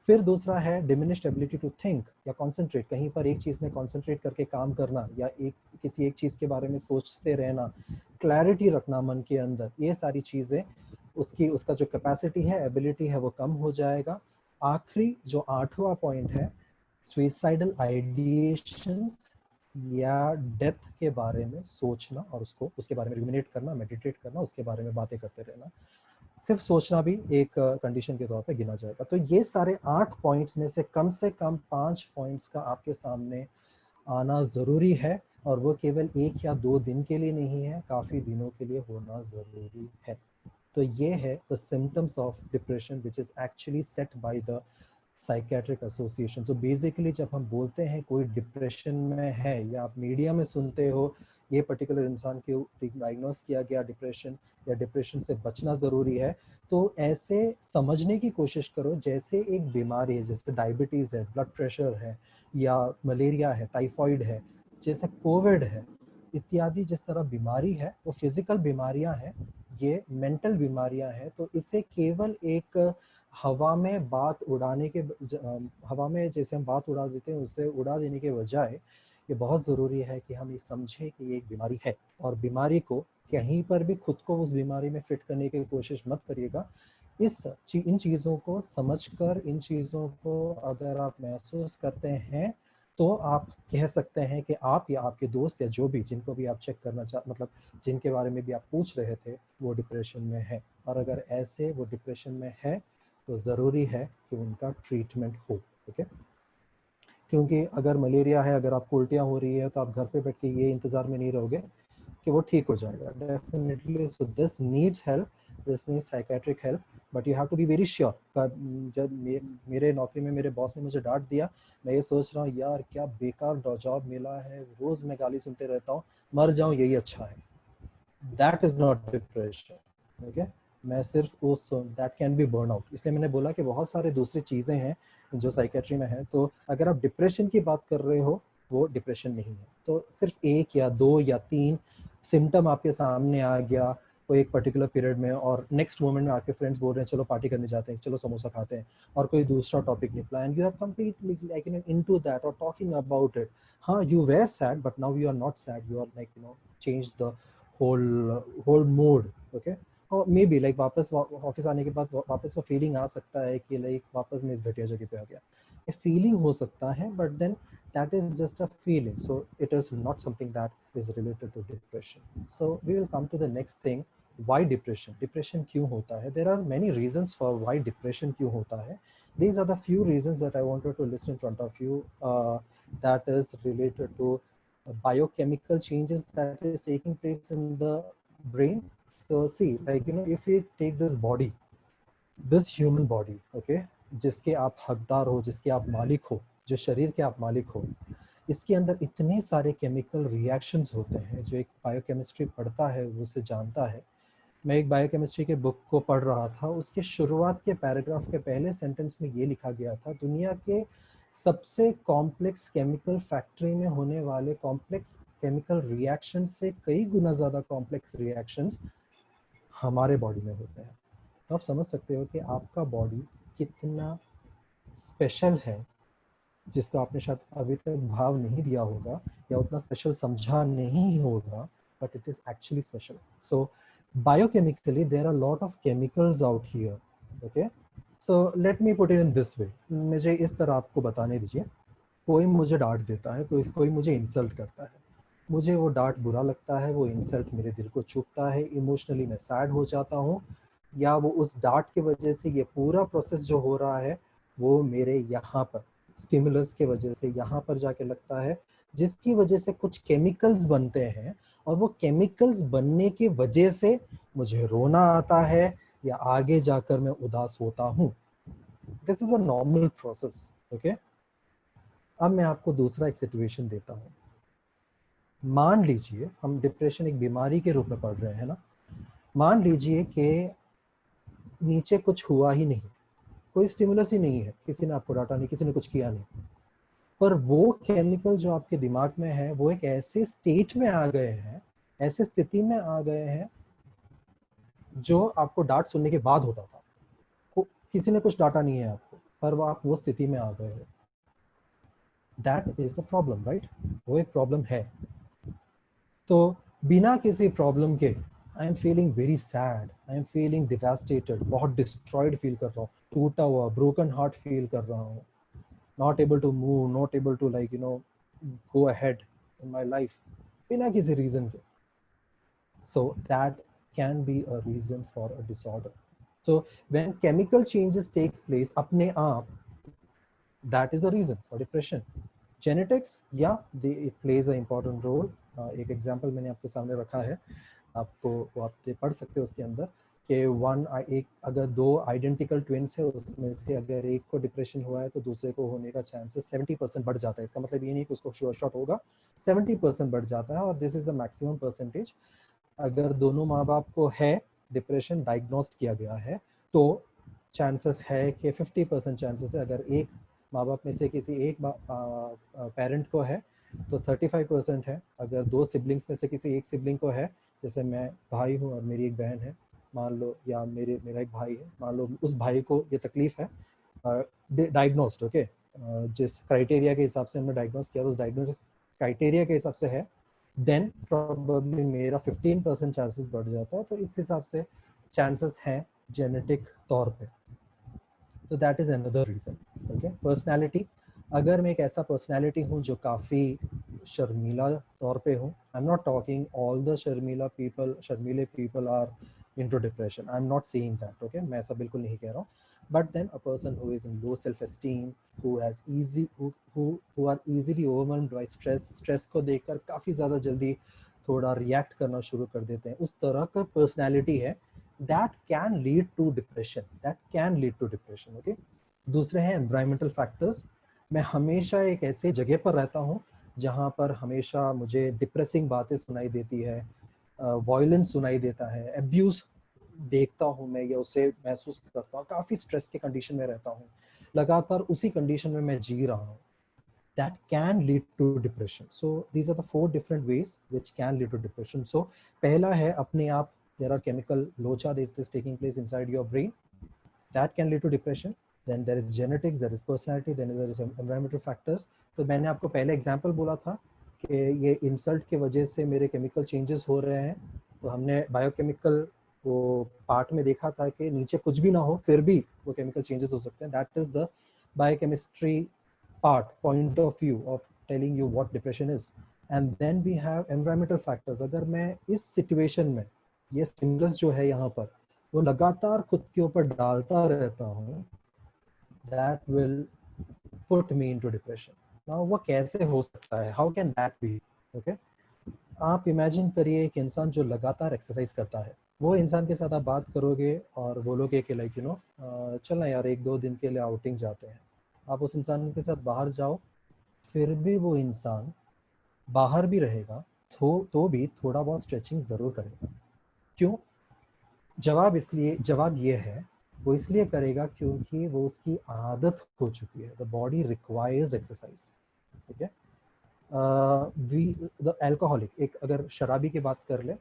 फिर दूसरा है डिमिनिश्ड एबिलिटी टू थिंक या कॉन्सेंट्रेट, कहीं पर एक चीज़ में कॉन्सेंट्रेट करके काम करना या किसी एक चीज़ के बारे में सोचते रहना, क्लैरिटी रखना मन के अंदर, ये सारी चीज़ें उसका जो कैपेसिटी है, एबिलिटी है, वो कम हो जाएगा। आखिरी जो 8वां पॉइंट है, सुइसाइडल आइडिएशंस या डेथ के बारे में सोचना और उसके बारे में रुमिनेट करना, मेडिटेट करना, उसके बारे में बातें करते रहना, सिर्फ सोचना भी एक कंडीशन के तौर पे गिना जाएगा। तो ये सारे 8 पॉइंट्स में से कम 5 पॉइंट्स का आपके सामने आना ज़रूरी है, और वो केवल 1 या 2 दिन के लिए नहीं है, काफ़ी दिनों के लिए होना ज़रूरी है। तो ये है the symptoms of depression which is actually set by the psychiatric association. So basically जब हम बोलते हैं कोई डिप्रेशन में है, या आप मीडिया में सुनते हो ये पर्टिकुलर इंसान को डायग्नोस किया गया डिप्रेशन, या डिप्रेशन से बचना ज़रूरी है, तो ऐसे समझने की कोशिश करो जैसे एक बीमारी है, जैसे डायबिटीज़ है, ब्लड प्रेशर है, या मलेरिया है, टाइफॉइड है, जैसे कोविड है, इत्यादि जिस तरह बीमारी है वो फिजिकल बीमारियां हैं, ये मेंटल बीमारियां हैं। तो इसे केवल एक हवा में बात उड़ाने के हवा में जैसे हम बात उड़ा देते हैं उसे उड़ा देने के बजाय ये बहुत ज़रूरी है कि हम ये समझें कि ये एक बीमारी है, और बीमारी को कहीं पर भी खुद को उस बीमारी में फिट करने की कोशिश मत करिएगा। इन चीज़ों को समझकर, इन चीज़ों को अगर आप महसूस करते हैं तो आप कह सकते हैं कि आप या आपके दोस्त या जो भी जिनको भी आप चेक करना मतलब जिनके बारे में भी आप पूछ रहे थे वो डिप्रेशन में है, और अगर ऐसे वो डिप्रेशन में है तो ज़रूरी है कि उनका ट्रीटमेंट हो, ठीक है। क्योंकि अगर मलेरिया है, अगर आपको उल्टियाँ हो रही है तो आप घर पे बैठ के ये इंतज़ार में नहीं रहोगे कि वो ठीक हो जाएगा definitely. So this needs help, this needs psychiatric help, but you have to be very sure. जब मेरे नौकरी में मेरे बॉस ने मुझे डांट दिया, मैं ये सोच रहा हूँ यार क्या बेकार जॉब मिला है, रोज मैं गाली सुनते रहता हूँ, मर जाऊँ यही अच्छा है. That is not depression. Okay, मैं सिर्फ उस that can be burn out. इसलिए मैंने बोला कि बहुत सारे दूसरी चीज़ें हैं जो साइकेट्री में है. तो अगर आप डिप्रेशन की बात कर रहे हो वो डिप्रेशन नहीं है. तो सिर्फ 1 या 2 या 3 सिम्टम आपके सामने आ गया कोई एक पर्टिकुलर पीरियड में, और नेक्स्ट मोमेंट में आपके फ्रेंड्स बोल रहे हैं चलो पार्टी करने जाते हैं, चलो समोसा खाते हैं, और कोई दूसरा टॉपिक निकला and you are completely like into that और टॉकिंग अबाउट इट. हाँ, you were sad but now you are not sad, you are like change the whole mood. Okay, और मे बी लाइक वापस office आने के बाद वापस वो feeling आ सकता है कि लाइक वापस मैं इस घटिया जगह पे आ गया. ये फीलिंग हो सकता है, but then that is just a feeling, so it is not something that is related to depression. So we will come to the next thing, why depression. Depression क्यों होता है? There are many reasons for why depression क्यों होता है. These are the few reasons that I wanted to list in front of you, that is related to biochemical changes that is taking place in the brain. So see, like if we take this body, this human body, okay, जिसके आप हकदार हो, जिसके आप मालिक हो, जो शरीर के आप मालिक हो, इसके अंदर इतने सारे केमिकल रिएक्शंस होते हैं. जो एक बायोकेमिस्ट्री पढ़ता है वो उसे जानता है. मैं एक बायोकेमिस्ट्री के बुक को पढ़ रहा था, उसके शुरुआत के पैराग्राफ के पहले सेंटेंस में ये लिखा गया था, दुनिया के सबसे कॉम्प्लेक्स केमिकल फैक्ट्री में होने वाले कॉम्प्लेक्स केमिकल रिएक्शन से कई गुना ज़्यादा कॉम्प्लेक्स रिएक्शंस हमारे बॉडी में होते हैं. तो आप समझ सकते हो कि आपका बॉडी कितना स्पेशल है, जिसको आपने शायद अभी तक भाव नहीं दिया होगा या उतना स्पेशल समझा नहीं होगा, but it is actually special. So biochemically there are a lot of chemicals out here. Okay, so let me put it in this way. मुझे इस तरह आपको बताने दीजिए. कोई मुझे डांट देता है, कोई मुझे इंसल्ट करता है, मुझे वो डांट बुरा लगता है, वो इंसल्ट मेरे दिल को चुभता है, इमोशनली मैं सैड हो जाता हूँ, या वो उस डांट की वजह से ये पूरा प्रोसेस जो हो रहा है वो मेरे यहाँ पर स्टिमुलस के वजह से यहाँ पर जाके लगता है, जिसकी वजह से कुछ केमिकल्स बनते हैं, और वो केमिकल्स बनने की वजह से मुझे रोना आता है या आगे जाकर मैं उदास होता हूँ. This is a normal process. Okay, अब मैं आपको दूसरा एक सिचुएशन देता हूँ. मान लीजिए हम डिप्रेशन एक बीमारी के रूप में पढ़ रहे हैं ना. मान लीजिए कि नीचे कुछ हुआ ही नहीं, कोई स्टिमुलस ही नहीं है, किसी ने आपको डांटा नहीं, किसी ने कुछ किया नहीं, पर वो केमिकल जो आपके दिमाग में है वो एक ऐसे स्टेट में आ गए हैं, ऐसे स्थिति में आ गए हैं जो आपको डांट सुनने के बाद होता था. किसी ने कुछ डांटा नहीं है आपको, पर वो आप वो स्थिति में आ गए हो. That is a problem, right? वो एक प्रॉब्लम है. तो बिना किसी प्रॉब्लम के I am feeling very sad, I am feeling devastated, बहुत डिस्ट्रॉयड फील कर रहा हूँ, टूटा हुआ ब्रोकन हार्ट फील कर रहा हूँ, not able to move, not able to go ahead in my life, बिना किसी reason के. So that can be a reason for a disorder. So when chemical changes takes place अपने आप, that is a reason for depression. Genetics, yeah, it plays an important role. एक example मैंने आपके सामने रखा है, आपको वो आप पढ़ सकते हो उसके अंदर कि अगर 2 आइडेंटिकल ट्विन्स है, उसमें से अगर एक को डिप्रेशन हुआ है तो दूसरे को होने का चांसेस 70% बढ़ जाता है. इसका मतलब ये नहीं कि उसको श्योर शॉट होगा, 70% बढ़ जाता है, और this is the maximum percentage. अगर दोनों माँ बाप को है डिप्रेशन डायग्नोस्ट किया गया है तो चांसेस है कि 50% चांसेस है. अगर एक माँ बाप में से किसी एक पेरेंट को है तो 35% है. अगर 2 सिबलिंग्स में से किसी एक सिबलिंग को है, जैसे मैं भाई हूँ और मेरी एक बहन है मान लो, या मेरा एक भाई है मान लो, उस भाई को ये तकलीफ है डायग्नोस्ड. ओके, जिस क्राइटेरिया के हिसाब से हमने डायग्नोस किया, उस डायग्नोसिस क्राइटेरिया के हिसाब से है, देन प्रोबेबली मेरा 15% चांसेस बढ़ जाता है. तो इस हिसाब से चांसेस हैं जेनेटिक तौर पे. तो that is another reason. Okay, personality, अगर मैं एक ऐसा पर्सनैलिटी हूँ जो काफ़ी शर्मीला तौर पे हूँ, I am not talking all the शर्मीले people are into depression, I'm not saying that. Okay, मैं ऐसा बिल्कुल नहीं कह रहा हूँ. But then a person who is in low self-esteem, who are easily overwhelmed by stress को देखकर काफ़ी ज़्यादा जल्दी थोड़ा रिएक्ट करना शुरू कर देते हैं, उस तरह का पर्सनैलिटी है, that can lead to depression, okay. दूसरे हैं एनवायरमेंटल फैक्टर्स। मैं हमेशा एक ऐसे जगह पर रहता हूँ जहाँ पर हमेशा मुझे डिप्रेसिंग बातें सुनाई देती है, वायलेंस सुनाई देता है, अब्यूज देखता हूँ मैं या उसे महसूस करता हूँ, काफ़ी स्ट्रेस के कंडीशन में रहता हूँ, लगातार उसी कंडीशन में मैं जी रहा हूँ, that can lead to depression. So these are the 4 different ways which can lead to depression. So पहला है अपने आप, there are chemical locha that is taking place inside your brain, that can lead to depression. Then there is genetics, there is personality, then there is environmental factors. तो मैंने आपको पहले example बोला था कि ये इंसल्ट की वजह से मेरे केमिकल चेंजेस हो रहे हैं, तो हमने बायोकेमिकल वो पार्ट में देखा था कि नीचे कुछ भी ना हो फिर भी वो केमिकल चेंजेस हो सकते हैं. That is the biochemistry point of view of telling you what depression is. And then we have environmental factors. अगर मैं इस situation में ये stimulus जो है यहाँ पर वो लगातार खुद के ऊपर डालता रहता हूँ, that will put me into depression. Now वो कैसे हो सकता है? How can that be? Okay? आप इमेजिन करिए एक इंसान जो लगातार एक्सरसाइज करता है, वो इंसान के साथ आप बात करोगे और बोलोगे कि लाइक यू नो चलना यार 1-2 दिन के लिए आउटिंग जाते हैं. आप उस इंसान के साथ बाहर जाओ, फिर भी वो इंसान बाहर भी रहेगा तो भी थोड़ा बहुत स्ट्रेचिंग ज़रूर करेगा. क्यों? जवाब ये है, वो इसलिए करेगा क्योंकि वो उसकी आदत हो चुकी है. The body requires exercise. ठीक है. द एल्कोहलिक, एक अगर शराबी की बात कर ले,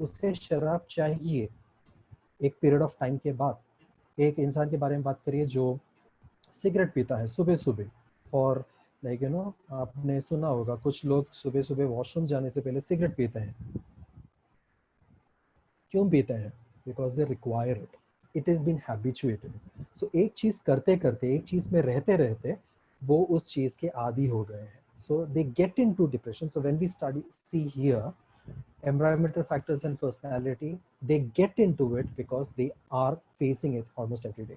उसे शराब चाहिए एक पीरियड ऑफ टाइम के बाद. एक इंसान के बारे में बात करिए जो सिगरेट पीता है सुबह सुबह, फॉर लाइक यू नो, आपने सुना होगा कुछ लोग सुबह सुबह वॉशरूम जाने से पहले सिगरेट पीते हैं. क्यों पीते हैं? Because they require it, it is been habituated. So एक चीज़ करते करते, एक चीज़ में रहते रहते वो उस चीज़ के आदी हो गए हैं. So they get into depression. So when we see here environmental factors and personality, they get into it because they are facing it almost every day.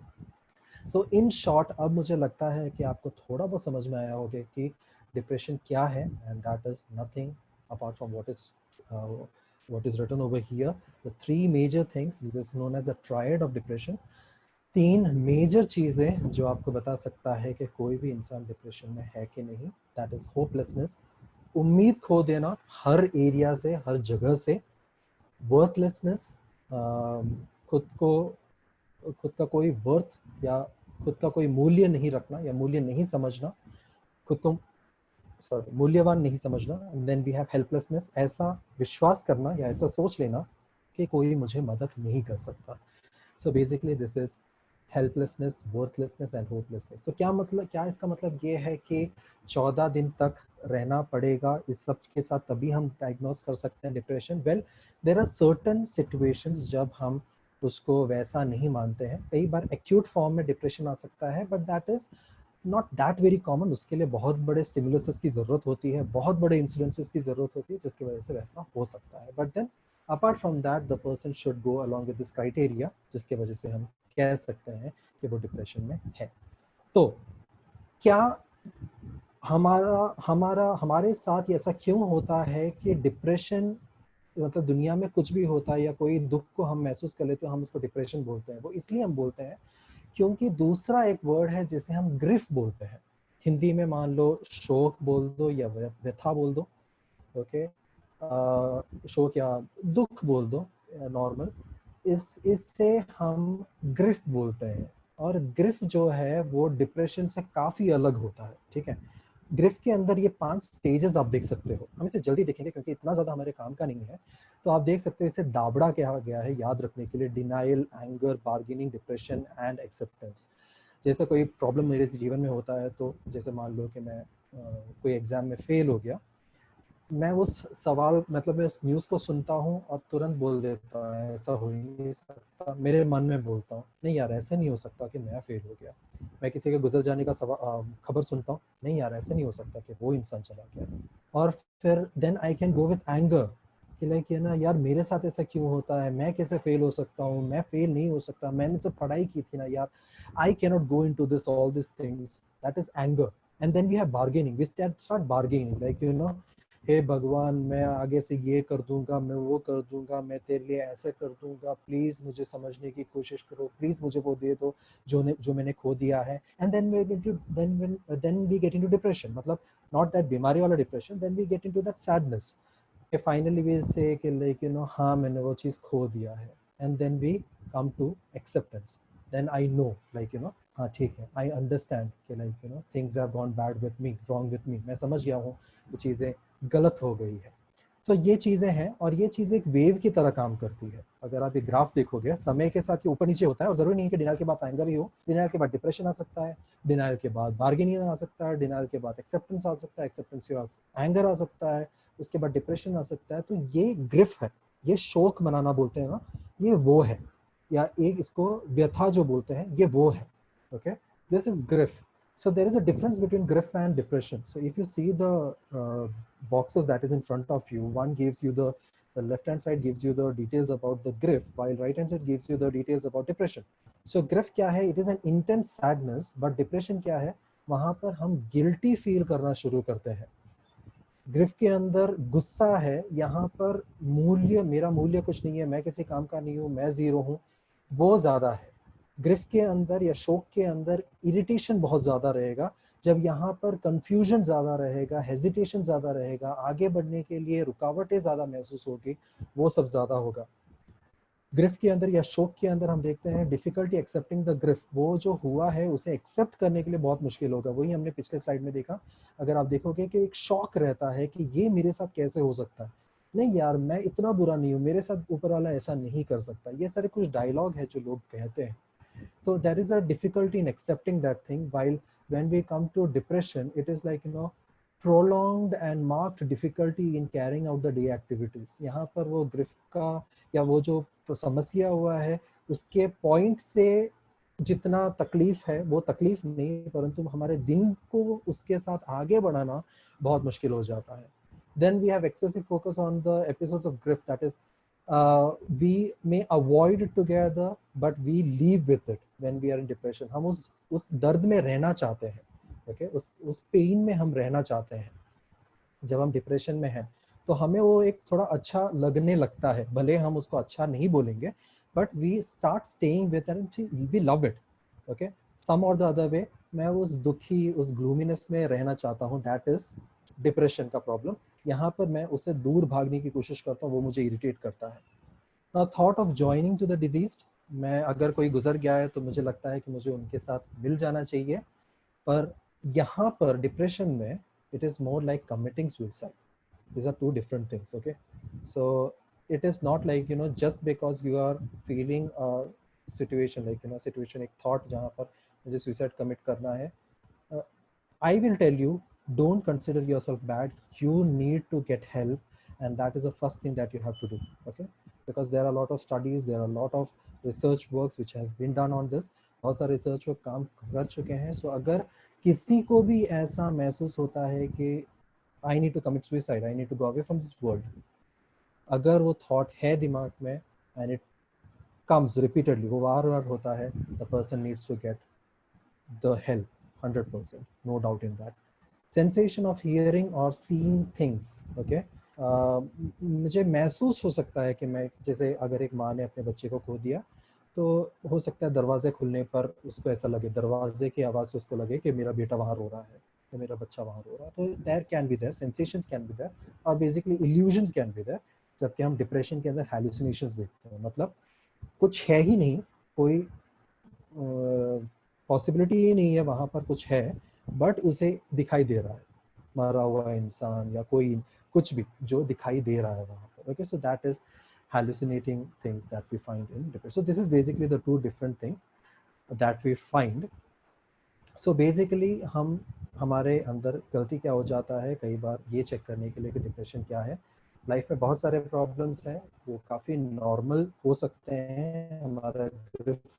So in short, अब मुझे लगता है कि आपको थोड़ा बहुत समझ में आया होगा कि डिप्रेशन क्या है, and that is nothing apart from what is written over here. The 3 major things, this is known as the triad of depression. 3 major चीज़ें जो आपको बता सकता है कि कोई भी इंसान डिप्रेशन में है कि नहीं. That is hopelessness, उम्मीद खो देना हर एरिया से, हर जगह से. वर्थलेसनेस, खुद का कोई वर्थ या खुद का कोई मूल्य नहीं रखना या मूल्य नहीं समझना, खुद को मूल्यवान नहीं समझना. And then we have helplessness, ऐसा विश्वास करना या ऐसा सोच लेना कि कोई मुझे मदद नहीं कर सकता. So basically this is helplessness, worthlessness and hopelessness. तो क्या इसका मतलब ये है कि 14 दिन तक रहना पड़ेगा इस सब के साथ तभी हम डायग्नोस कर सकते हैं depression? Well, there are certain situations जब हम उसको वैसा नहीं मानते हैं. कई बार एक्यूट फॉर्म में डिप्रेशन आ सकता है, but that is not that very common. उसके लिए बहुत बड़े स्टिमुलसेस की ज़रूरत होती है, बहुत बड़े इंसिडेंसेस की ज़रूरत होती है जिसकी वजह से वैसा हो सकता है. But then apart from that the person should go along with this criteria, जिसके वजह से हम कह सकते हैं कि वो डिप्रेशन में है. तो क्या हमारे साथ ऐसा क्यों होता है कि डिप्रेशन, मतलब दुनिया में कुछ भी होता है या कोई दुख को हम महसूस कर लेते हैं, हम उसको डिप्रेशन बोलते हैं? वो इसलिए हम बोलते हैं क्योंकि दूसरा एक वर्ड है जिसे हम ग्रिफ बोलते हैं. हिंदी में मान लो शोक बोल दो या व्यथा बोल दो, ओके, शोक या दुख बोल दो नॉर्मल. इससे हम ग्रिफ बोलते हैं. और ग्रिफ जो है वो डिप्रेशन से काफ़ी अलग होता है. ठीक है. ग्रिफ के अंदर ये 5 स्टेजेस आप देख सकते हो. हम इसे जल्दी देखेंगे क्योंकि इतना ज़्यादा हमारे काम का नहीं है. तो आप देख सकते हो इसे दाबड़ा कहा गया है याद रखने के लिए. Denial, anger, bargaining, depression and acceptance. जैसे कोई प्रॉब्लम मेरे जीवन में होता है, तो जैसे मान लो कि मैं कोई एग्ज़ाम में फेल हो गया, मैं उस सवाल, मतलब मैं उस न्यूज़ को सुनता हूँ और तुरंत बोल देता हूँ ऐसा हो ही नहीं सकता. मेरे मन में बोलता हूँ नहीं यार ऐसा नहीं हो सकता कि मैं फेल हो गया. मैं किसी के गुजर जाने का खबर सुनता हूँ, नहीं यार ऐसा नहीं हो सकता कि वो इंसान चला गया. और फिर then I can go with anger कि लाइक ये ना यार मेरे साथ ऐसा क्यों होता है, मैं कैसे फेल हो सकता हूँ, मैं फेल नहीं हो सकता, मैंने तो पढ़ाई की थी ना यार. I can not go into this all this things. That is anger. And then we have bargaining. We start bargaining, like you know, हे भगवान मैं आगे से ये कर दूंगा, मैं वो कर दूंगा, मैं तेरे लिए ऐसे कर दूंगा, प्लीज मुझे समझने की कोशिश करो, प्लीज मुझे वो दे दो जो मैंने खो दिया है। And then we get into depression, मतलब नॉट दैट बीमारी वाला depression, then we get into that sadness कि फाइनली वी से कि लाइक यू नो हाँ मैंने वो चीज़ खो दिया है। And then we come to acceptance, then I know like you know हाँ ठीक है, आई अंडरस्टैंड कि like you know things have gone bad with me, wrong with me, मैं समझ गया हूँ वो चीज़ें गलत हो गई है। तो ये चीज़ें हैं और ये चीज़ एक वेव की तरह काम करती है। अगर आप एक ग्राफ देखोगे समय के साथ ये ऊपर नीचे होता है, और ज़रूरी नहीं है कि डिनाइल के बाद एंगर ही हो, डिनाइल के बाद डिप्रेशन आ सकता है, डिनाइल के बाद बार्गेनिंग आ सकता है, डिनाइल के बाद एक्सेप्टेंस आ सकता है, एक्सेप्टेंस के बाद एंगर आ सकता है, उसके बाद डिप्रेशन आ सकता है। तो ये ग्रिफ है, ये शोक मनाना बोलते हैं ना, ये वो है, या एक इसको व्यथा जो बोलते हैं ये वो है। Okay, this is grief. So there is a difference between grief and depression. So if you see the boxes that is in front of you, one gives you the left hand side gives you the details about the grief, while right hand side gives you the details about depression. So grief क्या है? It is an intense sadness, but depression क्या है? वहाँ पर हम guilty feel करना शुरू करते हैं। ग्रिफ के अंदर गुस्सा है, यहाँ पर मूल्य, मेरा मूल्य कुछ नहीं है, मैं किसी काम का नहीं हूँ, मैं जीरो हूँ, वो ज्यादा है। ग्रिफ के अंदर या शोक के अंदर इरिटेशन बहुत ज्यादा रहेगा, जब यहाँ पर कंफ्यूजन ज्यादा रहेगा, हेजिटेशन ज्यादा रहेगा, आगे बढ़ने के लिए रुकावटें ज्यादा महसूस होगी, वो सब ज्यादा होगा। ग्रिफ के अंदर या शोक के अंदर हम देखते हैं डिफिकल्टी एक्सेप्टिंग द ग्रिफ, वो जो हुआ है उसे एक्सेप्ट करने के लिए बहुत मुश्किल होगा। वही हमने पिछले स्लाइड में देखा, अगर आप देखोगे कि एक शॉक रहता है कि ये मेरे साथ कैसे हो सकता है, नहीं यार मैं इतना बुरा नहीं हूँ, मेरे साथ ऊपर वाला ऐसा नहीं कर सकता, ये सारे कुछ डायलॉग है जो लोग कहते हैं। तो there is a difficulty in accepting that thing, while when we come to depression it is like you know prolonged and marked difficulty in carrying out the day activities. यहाँ पर वो ग्रिफ का या वो जो समस्या हुआ है उसके पॉइंट से जितना तकलीफ है वो तकलीफ नहीं, परंतु हमारे दिन को उसके साथ आगे बढ़ाना बहुत मुश्किल हो जाता है। Then we have excessive focus on the episodes of grief, that is we may avoid together but we live with it when we are in depression. हम उस दर्द में रहना चाहते हैं, ओके, उस पेन में हम रहना चाहते हैं। जब हम डिप्रेशन में हैं तो हमें वो एक थोड़ा अच्छा लगने लगता है, भले हम उसको अच्छा नहीं बोलेंगे, but we start staying with it, we love it, okay, some or the other way. मैं उस दुखी, उस ग्लूमीनेस में रहना चाहता हूँ, दैट इज डिप्रेशन का प्रॉब्लम। यहाँ पर मैं उससे दूर भागने की कोशिश करता हूँ, वो मुझे इरिटेट करता है। Thought of joining two the diseased, मैं अगर कोई गुजर गया है तो मुझे लगता है कि मुझे उनके साथ मिल जाना चाहिए, पर यहाँ पर डिप्रेशन में it is more like committing suicide. These are two different things, okay? So it is not like you know just because you are feeling a situation like you know situation, एक thought जहाँ पर मुझे suicide commit करना है, I will tell you, don't consider yourself bad, you need to get help, and that is the first thing that you have to do, okay? Because there are a lot of studies, there are a lot of research works which has been done on this, बहुत सारे research work काम कर चुके हैं। सो अगर किसी को भी ऐसा महसूस होता है कि I need to commit suicide, I need to go away from this world, अगर वो थॉट है दिमाग में एंड इट कम्स रिपीटेडली, वो बार बार होता है, the person needs to get the help 100%, no doubt in that. Sensation of hearing or seeing things, okay? मुझे महसूस हो सकता है कि मैं, जैसे अगर एक माँ ने अपने बच्चे को खो दिया तो हो सकता है दरवाजे खुलने पर उसको ऐसा लगे, दरवाजे की आवाज़ से उसको लगे कि मेरा बेटा वहाँ रो रहा है, तो मेरा बच्चा वहाँ रो रहा है। तो there can be there, sensations can be there, और basically illusions can be there. जबकि हम डिप्रेशन के अंदर हैलुसिनेशंस देखते हैं, मतलब कुछ है ही नहीं, कोई पॉसिबिलिटी ही नहीं है, वहाँ पर कुछ है बट उसे दिखाई दे रहा है, मरा हुआ इंसान या कोई कुछ भी जो दिखाई दे रहा है वहाँ पर, okay? So that is hallucinating things that we find in depression. So this is basically the two different things that we find. So basically हम, हमारे अंदर गलती क्या हो जाता है कई बार ये चेक करने के लिए कि डिप्रेशन क्या है। लाइफ में बहुत सारे प्रॉब्लम्स हैं, वो काफ़ी नॉर्मल हो सकते हैं, हमारा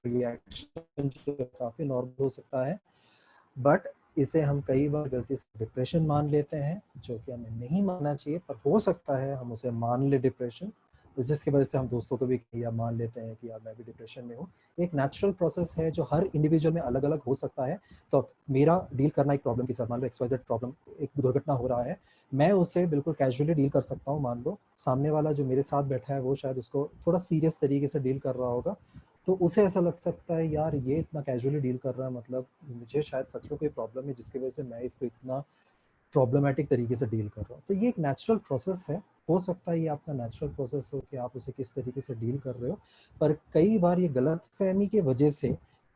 रिएक्शन काफ़ी नॉर्मल हो सकता है, बट इसे हम कई बार गलती से डिप्रेशन मान लेते हैं, जो कि हमें नहीं मानना चाहिए, पर हो सकता है हम उसे मान ले डिप्रेशन, जिसकी वजह से हम दोस्तों को भी या मान लेते हैं कि यार मैं भी डिप्रेशन में हूँ। एक नेचुरल प्रोसेस है जो हर इंडिविजुअल में अलग अलग हो सकता है। तो मेरा डील करना एक प्रॉब्लम के साथ, मान लो XYZ प्रॉब्लम, एक दुर्घटना हो रहा है, मैं उसे बिल्कुल कैजुअली डील कर सकता हूँ। मान लो सामने वाला जो मेरे साथ बैठा है वो शायद उसको थोड़ा सीरियस तरीके से डील कर रहा होगा, तो उसे ऐसा लग सकता है यार ये इतना कैजुअली डील कर रहा है, मतलब मुझे शायद सच में कोई प्रॉब्लम है जिसकी वजह से मैं इसको इतना प्रॉब्लमैटिक तरीके से डील कर रहा हूँ। तो ये एक नेचुरल प्रोसेस है। हो सकता है ये आपका नेचुरल प्रोसेस हो कि आप उसे किस तरीके से डील कर रहे हो, पर कई बार ये गलतफहमी की वजह से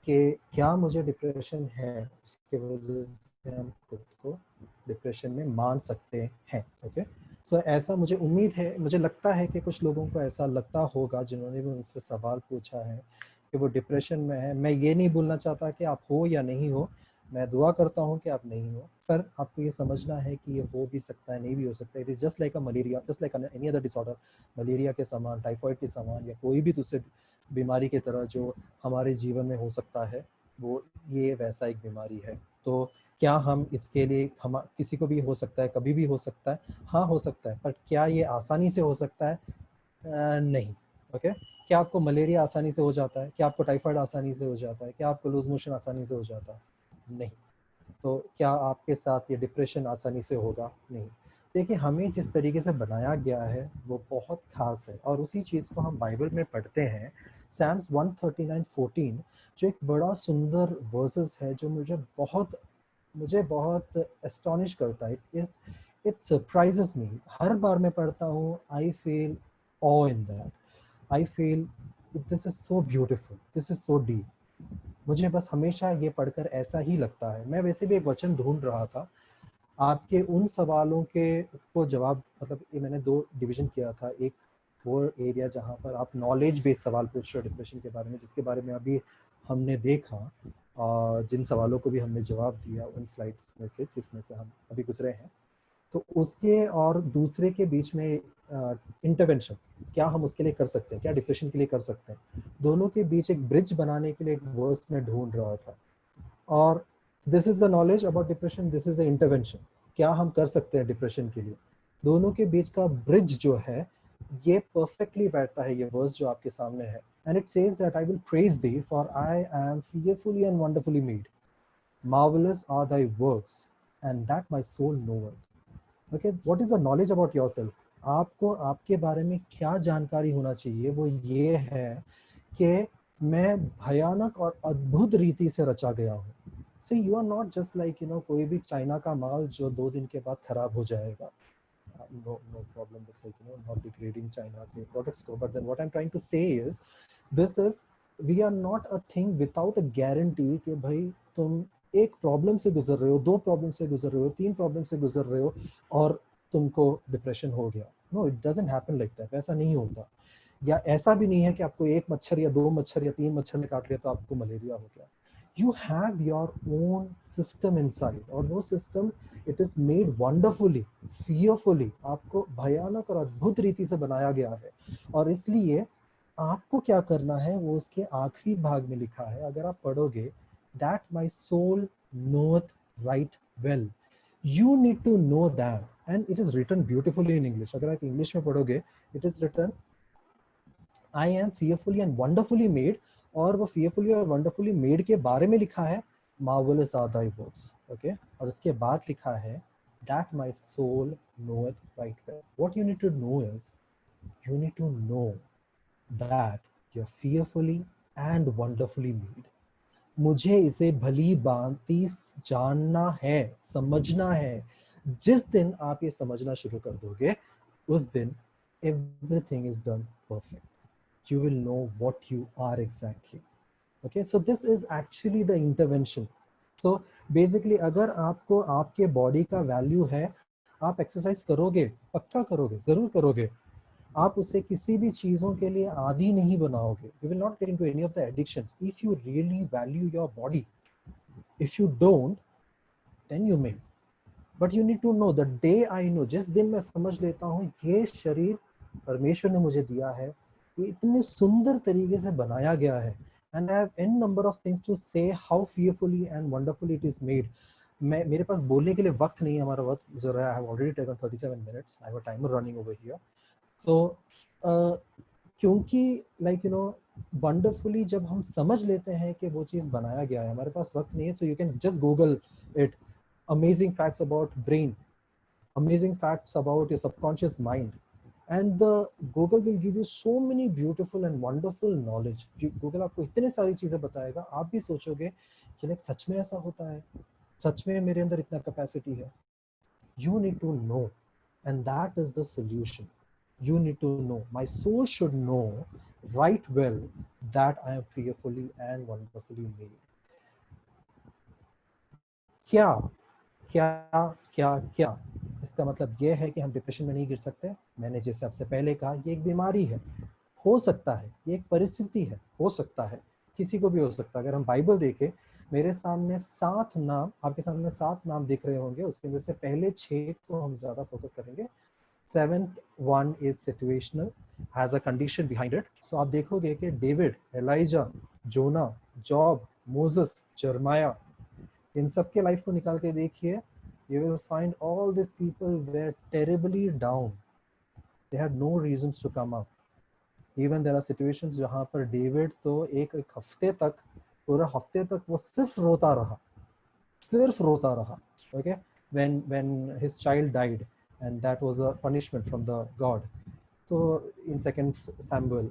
कि क्या मुझे डिप्रेशन है, उसके वजह से हम खुद को डिप्रेशन में मान सकते हैं। ओके, सो ऐसा मुझे उम्मीद है, मुझे लगता है कि कुछ लोगों को ऐसा लगता होगा जिन्होंने भी मुझसे सवाल पूछा है कि वो डिप्रेशन में है। मैं ये नहीं बोलना चाहता कि आप हो या नहीं हो, मैं दुआ करता हूँ कि आप नहीं हो, पर आपको ये समझना है कि ये हो भी सकता है, नहीं भी हो सकता है। It is just like a malaria, just like any other disorder. Malaria के समान, टाइफाइड के समान, या कोई भी दूसरे बीमारी की तरह जो हमारे जीवन में हो सकता है, वो ये वैसा एक बीमारी है। तो क्या हम इसके लिए, हम किसी को भी हो सकता है, कभी भी हो सकता है, हाँ हो सकता है, पर क्या ये आसानी से हो सकता है? नहीं। ओके, क्या आपको मलेरिया आसानी से हो जाता है? क्या आपको टाइफाइड आसानी से हो जाता है? क्या आपको लूज मोशन आसानी से हो जाता है? नहीं। तो क्या आपके साथ ये डिप्रेशन आसानी से होगा? नहीं। देखिए, हमें जिस तरीके से बनाया गया है वो बहुत खास है, और उसी चीज़ को हम बाइबल में पढ़ते हैं। सैम्स 139:14 जो एक बड़ा सुंदर वर्सेस है, जो मुझे बहुत एस्टॉनिश करता है। इट सरप्राइजेस मी। हर बार मैं पढ़ता हूँ, I feel awe in that, I feel this is so beautiful, this is so deep. मुझे बस हमेशा ये पढ़कर ऐसा ही लगता है। मैं वैसे भी एक वचन ढूंढ रहा था आपके उन सवालों के को जवाब, मतलब ये मैंने 2 डिवीजन किया था। एक वो एरिया जहाँ पर आप नॉलेज बेस्ड सवाल पूछ रहे हो डिप्रेशन के बारे में, जिसके बारे में अभी हमने देखा, और जिन सवालों को भी हमने जवाब दिया उन स्लाइड्स में से जिसमें से हम अभी गुजरे हैं। तो उसके और दूसरे के बीच में इंटरवेंशन क्या हम उसके लिए कर सकते हैं, क्या डिप्रेशन के लिए कर सकते हैं, दोनों के बीच एक ब्रिज बनाने के लिए एक वर्स में ढूंढ रहा था। और this is the knowledge about depression, this is the intervention, क्या हम कर सकते हैं डिप्रेशन के लिए। दोनों के बीच का ब्रिज जो है ये परफेक्टली बैठता है, ये वर्स जो आपके सामने है। And it says that I will praise thee for I am fearfully and wonderfully made, marvelous are thy works, and that my soul knoweth. Okay, what is the knowledge about yourself? आपको आपके बारे में क्या जानकारी होना चाहिए, वो ये है कि मैं भयानक और अद्भुत रीति से रचा गया हूँ। So you are not just like कोई भी चाइना का माल जो 2 दिन के बाद खराब हो जाएगा। No problem with like not degrading China के products को, but then what I'm trying to say is this is, we are not a thing without a guarantee कि भाई तुम एक प्रॉब्लम से गुजर रहे हो, 2 प्रॉब्लम से गुजर रहे हो, 3 प्रॉब्लम से गुजर रहे हो और तुमको डिप्रेशन हो गया। No, it doesn't happen like that. ऐसा नहीं होता। या ऐसा भी नहीं है कि आपको 1 मच्छर या 2 मच्छर या 3 मच्छर ने काट लिया तो आपको मलेरिया हो गया। You have your own system inside, और वो system it is made wonderfully, fearfully, आपको भयानक और अद्भुत रीति से बनाया गया है। और इसलिए आपको क्या करना है वो उसके आखिरी भाग में लिखा है, अगर आप पढ़ोगे, that my soul knoweth right well, you need to know that, and it is written beautifully in English. अगर आप इंग्लिश में पढ़ोगे, it is written I am fearfully and wonderfully made, और वो fearfully और wonderfully made के बारे में लिखा है marvelous are thy works। Okay, और उसके बाद लिखा है that my soul knoweth right well। What you need to know is, you need to know that you're fearfully and wonderfully made। मुझे इसे भली भांति जानना है, समझना है। जिस दिन आप ये समझना शुरू कर दोगे, उस दिन everything is done perfect। You will know what you are exactly। Okay, so this is actually the intervention। So basically अगर आपको आपके बॉडी का वैल्यू है, आप एक्सरसाइज करोगे, पक्का करोगे, जरूर करोगे, आप उसे किसी भी चीजों के लिए आदी नहीं बनाओगे। You will not get into any of the addictions if you really value your body। If you don't, then you may, but you need to know the day I know, जिस दिन मैं समझ लेता हूँ ये शरीर परमेश्वर ने मुझे दिया है, ये इतने सुंदर तरीके से बनाया गया है, and I have n number of things to say how fearfully and wonderfully it is made। मेरे पास बोलने के लिए वक्त नहीं है, हमारा वक्त गुजर रहा है। I have already taken 37 minutes। I have a timer running over here। So क्योंकि लाइक यू नो वंडरफुली जब हम समझ लेते हैं कि वो चीज़ बनाया गया है, हमारे पास वक्त नहीं है, so you can just Google it, amazing facts about brain, amazing facts about your subconscious mind, and the Google will give you so many beautiful and wonderful knowledge. Google आपको इतने सारी चीज़ें बताएगा, आप भी सोचोगे कि लाइक सच में ऐसा होता है, सच में मेरे अंदर इतना कैपेसिटी है. You need to know, and that is the solution. You need to know. My soul should know right well that I am fearfully and wonderfully made. क्या क्या क्या क्या इसका मतलब यह है कि हम डिप्रेशन में नहीं गिर सकते. मैंने जैसे आपसे पहले कहा, ये एक बीमारी है, हो सकता है, ये एक परिस्थिति है, हो सकता है, किसी को भी हो सकता है. अगर हम बाइबल देखें, मेरे सामने 7 नाम, आपके सामने 7 नाम दिख रहे होंगे, उसके अंदर से पहले 6 को हम ज़्यादा फोकस करेंगे. 7th one is situational, has a condition behind it. So आप देखोगे कि डेविड, एलाइजा, जोना, जॉब, मोसेस, जर्माया, इन सब के लाइफ को निकाल के देखिए, you will find all these people were terribly down. They had no reasons to come up. Even there are situations जहाँ पर डेविड तो एक हफ्ते तक, पूरा हफ्ते तक वो सिर्फ रोता रहा, okay, when his child died, and that was a punishment from the God. So in 2 Samuel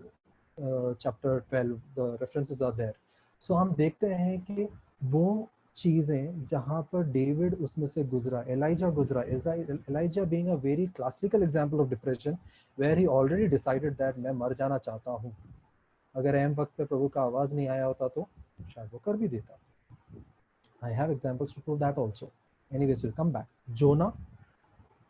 chapter 12 the references are there. So हम देखते हैं कि वो चीज़ें जहाँ पर डेविड उसमें से गुजरा, एलाइजा गुजरा, ELISA being a very classical example of depression where he already decided that मैं मर जाना चाहता हूँ. अगर अहम वक्त पे प्रभु का आवाज़ नहीं आया होता तो शायद वो कर भी देता. I have examples to prove that also. Anyways, we'll come back. Jonah,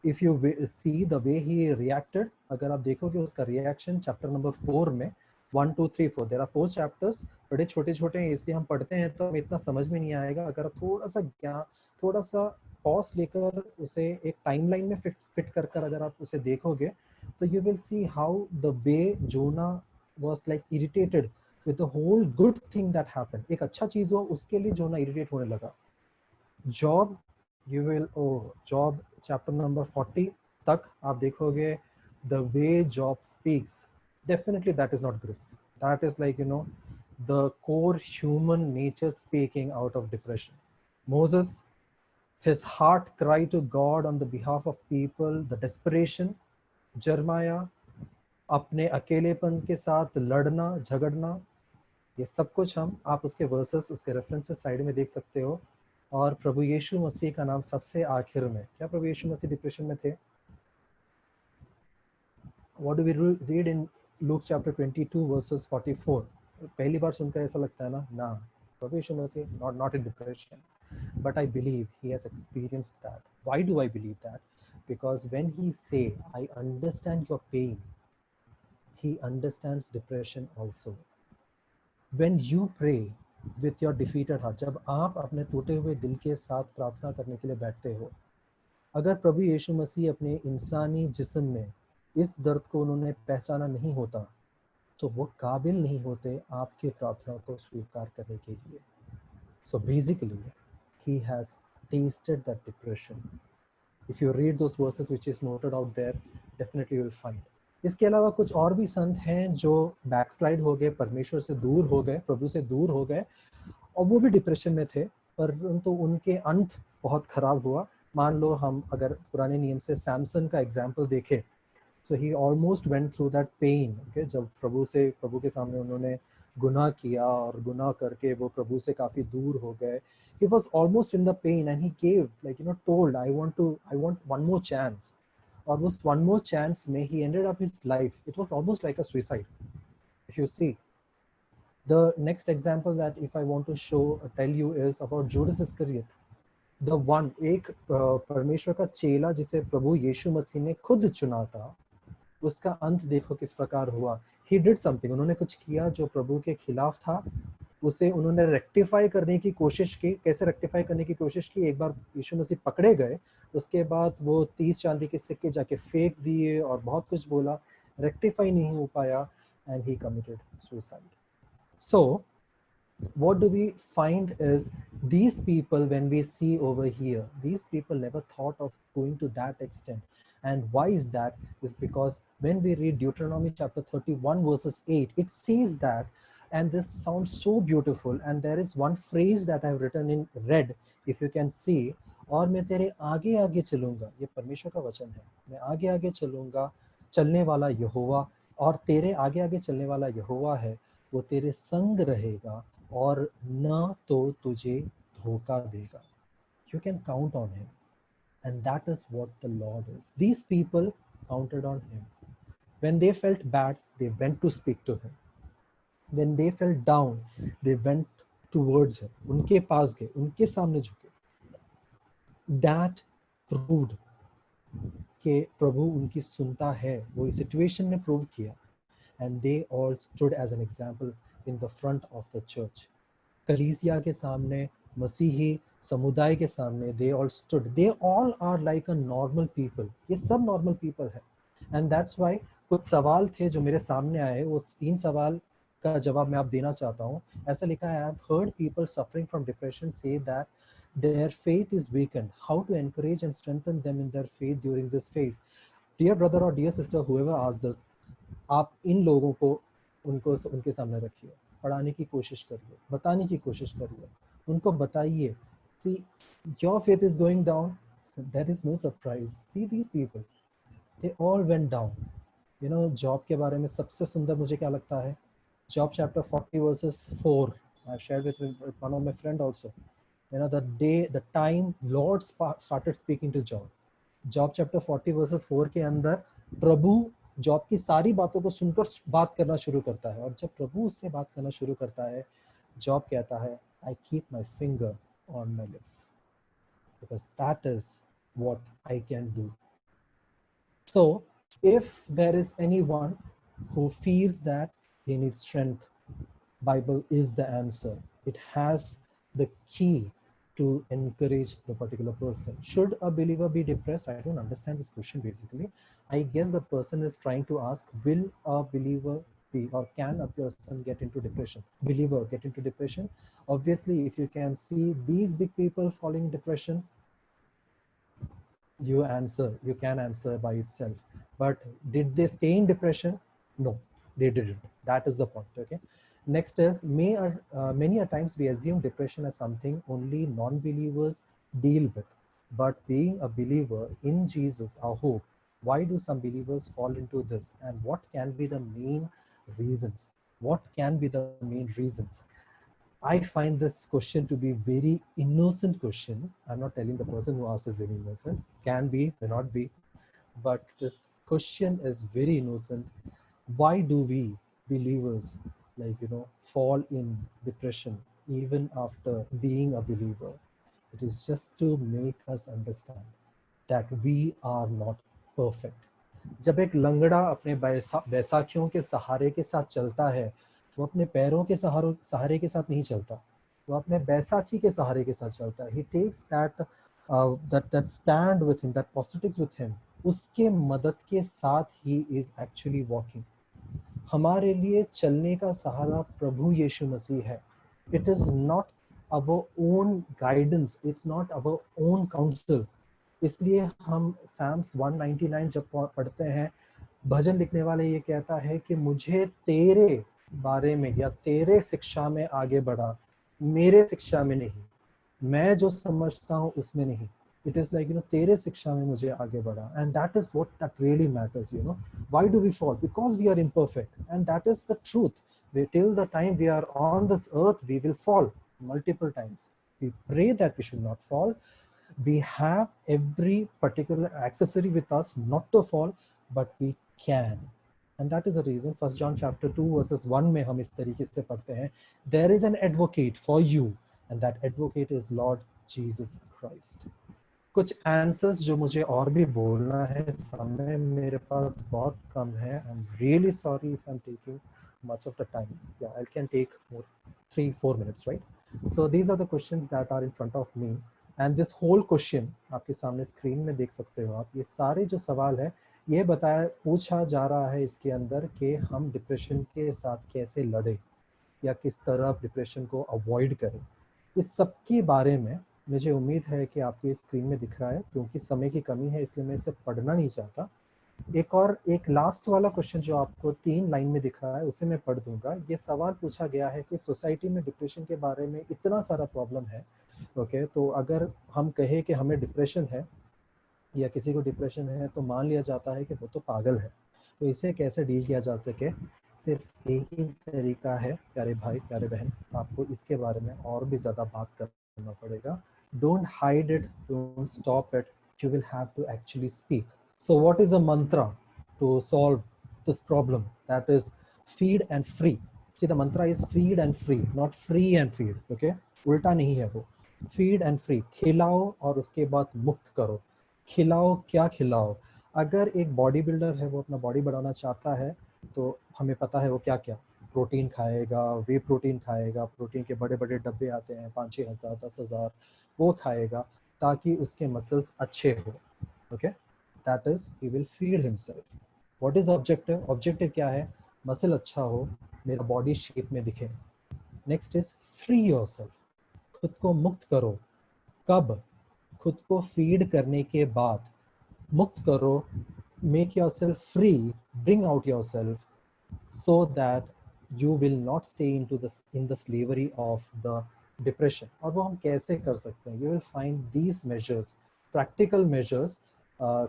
if you see the way he reacted, अगर आप देखोगे उसका reaction chapter number 4 में 1, 2, 3, 4, there are 4 chapters, बड़े छोटे-छोटे हैं इसलिए हम पढ़ते हैं तो हमें इतना समझ में नहीं आएगा. अगर आप थोड़ा सा पॉज लेकर उसे एक टाइमलाइन में फिट कर अगर आप उसे देखोगे तो you will see how the way Jonah was like irritated with the whole good thing that happened. एक अच्छा चीज हो उसके लिए जोना इरिटेट होने लगा. Job, you will, job chapter number 40 तक आप देखोगे the way Job speaks, definitely that is not grief. That is like, you know, the core human nature speaking out of depression. Moses, his heart cry to God on the behalf of people, the desperation. Jeremiah, अपने अकेलेपन के साथ लड़ना झगड़ना, ये सब कुछ आप उसके वर्सेस, उसके रेफरेंसेस साइड में देख सकते हो. और प्रभु यीशु मसीह का नाम सबसे आखिर में. क्या प्रभु यीशु मसीह डिप्रेशन में थे? What do we read in Luke chapter 22 verses 44? पहली बार सुनकर ऐसा लगता है ना, प्रभु यीशु मसीह not in depression, but I believe he has experienced that. Why do I believe that? Because when he say, I understand your pain, he understands depression also. When you pray with your defeated heart, जब आप अपने टूटे हुए दिल के साथ प्रार्थना करने के लिए बैठते हो, अगर प्रभु यीशु मसीह अपने इंसानी जिस्म में इस दर्द को उन्होंने पहचाना नहीं होता तो वो काबिल नहीं होते आपके प्रार्थना को स्वीकार करने के लिए. So basically he has tasted that depression. If you read those verses which is noted out there, definitely you will find. इसके अलावा कुछ और भी संत हैं जो बैकस्लाइड हो गए, परमेश्वर से दूर हो गए, प्रभु से दूर हो गए, और वो भी डिप्रेशन में थे, परंतु उनके अंत बहुत खराब हुआ. मान लो हम अगर पुराने नियम से सैमसन का एग्जाम्पल देखें, so he almost went through that pain. Okay, जब प्रभु के सामने उन्होंने गुनाह किया और गुनाह करके वो प्रभु से काफ़ी दूर हो गए. He was almost in the pain and he gave, like, you know, told, I want one more chance. और उस one more chance में he ended up his life. It was almost like a suicide. If you see, the next example that if I want to tell you is about Judas Iscariot. The one, एक परमेश्वर का चेला जिसे प्रभु यीशु मसीह ने खुद चुना था, उसका अंत देखो किस प्रकार हुआ. He did something, उन्होंने कुछ किया जो प्रभु के खिलाफ था, उसे उन्होंने रेक्टिफाई करने की कोशिश की. कैसे रेक्टिफाई करने की कोशिश की? एक बार यीशु मसीह पकड़े गए, उसके बाद वो 30 चांदी के सिक्के जाके फेंक दिए और बहुत कुछ बोला, रेक्टिफाई नहीं हो पाया, and he committed suicide. So what do we find is these people, when we see over here, these people never thought of going to that extent. And why is that? Is because when we read Deuteronomy chapter 31 verses 8, it says that, and this sounds so beautiful, and there is one phrase that I've written in red, if you can see, और मैं तेरे आगे आगे चलूंगा, ये परमेश्वर का वचन है, मैं आगे आगे चलूंगा, चलने वाला यहोवा, और तेरे आगे आगे चलने वाला यहोवा है, वो तेरे संग रहेगा और न तो तुझे धोखा देगा. You can count on him. And that is what the Lord is. These people counted on him. When they felt bad, they went to speak to him. When they felt down, they went towards him. उनके पास गए, उनके सामने झुके. That proved कि प्रभु उनकी सुनता है. वो इस सिचुएशन में प्रूव किया. And they all stood as an example in the front of the church. कलीसिया के सामने, मसीही समुदाय के सामने, they all stood. They all are like a normal people. ये सब normal people है. And that's why कुछ सवाल थे जो मेरे सामने आए, वो 3 सवाल का जवाब मैं आप देना चाहता हूँ. ऐसा लिखा है, I've heard people suffering from depression say that their faith is weakened. How to encourage and strengthen them in their faith during this phase? Dear brother or dear sister, whoever asked this, आप इन लोगों को उनके सामने रखिए, पढ़ाने की कोशिश करिए, बताने की कोशिश करिए, उनको बताइए. See, your faith is going down. There is no surprise. See these people, they all went down. You know, Job के बारे में सबसे सुंदर मुझे क्या लगता है? Job chapter 40 verses 4. I've shared with one of my friend also. You know, the time Lord started speaking to Job. Job chapter 40 verses 4 के अंदर प्रभु जॉब की सारी बातों को सुनकर बात करना शुरू करता है. और जब प्रभु उससे बात करना शुरू करता है, जॉब कहता है, I keep my finger on my lips because that is what I can do. So if there is anyone who feels that he needs strength, Bible is the answer. It has the key to encourage the particular person. Should a believer be depressed? I don't understand this question basically. I guess the person is trying to ask, will a believer be, or can a person get into depression? Believer get into depression? Obviously, if you can see these big people falling in depression, you can answer by itself. But did they stay in depression? No, they didn't. That is the point, okay? Next is, many a times we assume depression as something only non-believers deal with. But being a believer in Jesus, our hope, why do some believers fall into this? And what can be the main reasons? What can be the main reasons? I find this question to be very innocent question. I'm not telling the person who asked is very innocent. Can be, may not be. But this question is very innocent. Why do we believers, fall in depression even after being a believer? It is just to make us understand that we are not perfect. जब एक लंगड़ा अपने बैसाखियों के सहारे के साथ चलता है, वो अपने पैरों के सहारे के साथ नहीं चलता, वो अपने बैसाखी के सहारे के साथ चलता है. He takes that stand with him, that prosthetics with him. उसके मदद के साथ he is actually walking. हमारे लिए चलने का सहारा प्रभु यीशु मसीह है. It is not our own guidance, it's not our own counsel. इसलिए हम Psalms 199 जब पढ़ते हैं, भजन लिखने वाले ये कहता है कि मुझे तेरे बारे में या तेरे शिक्षा में आगे बढ़ा, मेरे शिक्षा में नहीं, मैं जो समझता हूँ उसमें नहीं. It is like, तेरे शिक्षा में मुझे आगे बढ़ा. And that is what that really matters, Why do we fall? Because we are imperfect. And that is the truth. Till the time we are on this earth, we will fall multiple times. We pray that we should not fall. We have every particular accessory with us not to fall, but we can. And that is the reason 1 John chapter 2 verses 1 में हम इस तरीके से पढ़ते हैं, there is an advocate for you, and that advocate is Lord Jesus Christ. कुछ answers जो मुझे और भी बोलना है, समय मेरे पास बहुत कम है. I'm really sorry if I'm taking much of the time. Yeah, I can take more 3-4 minutes, right? So these are the questions that are in front of me. And this whole question आपके सामने screen में देख सकते हो आप. ये सारे जो सवाल है, ये पूछा जा रहा है इसके अंदर कि हम डिप्रेशन के साथ कैसे लड़े या किस तरह डिप्रेशन को अवॉइड करें. इस सब के बारे में मुझे उम्मीद है कि आपको इस स्क्रीन में दिख रहा है, क्योंकि समय की कमी है इसलिए मैं इसे पढ़ना नहीं चाहता। एक लास्ट वाला क्वेश्चन जो आपको 3 लाइन में दिख रहा है उसे मैं पढ़ दूंगा। ये सवाल पूछा गया है कि सोसाइटी में डिप्रेशन के बारे में इतना सारा प्रॉब्लम है, ओके, तो अगर हम कहें कि हमें डिप्रेशन है या किसी को डिप्रेशन है तो मान लिया जाता है कि वो तो पागल है। तो इसे कैसे डील किया जा सके, सिर्फ एक ही तरीका है प्यारे भाई प्यारे बहन, आपको इसके बारे में और भी ज़्यादा बात करना पड़ेगा। Don't hide it, don't stop it, you will have to actually speak. So what is a mantra to solve this problem? That is feed and free. See the mantra is feed and free, not free and feed, okay, उल्टा नहीं है वो। Feed and free, खिलाओ और उसके बाद मुक्त करो। खिलाओ, क्या खिलाओ? अगर एक बॉडी बिल्डर है वो अपना बॉडी बढ़ाना चाहता है तो हमें पता है वो क्या क्या प्रोटीन खाएगा, वे प्रोटीन खाएगा, प्रोटीन के बड़े बड़े डब्बे आते हैं 5-6 हज़ार 10,000, वो खाएगा ताकि उसके मसल्स अच्छे हो, okay, that is he will feed himself. What is objective? Objective क्या है? मसल अच्छा हो, मेरा बॉडी शेप में दिखे। नेक्स्ट इज फ्री योरसेल्फ, खुद को मुक्त करो। कब? खुद को फीड करने के बाद मुक्त करो। Make yourself free, bring out yourself so that you will not stay in the slavery of the depression. और वो हम कैसे कर सकते हैं? You will find these measures, practical measures.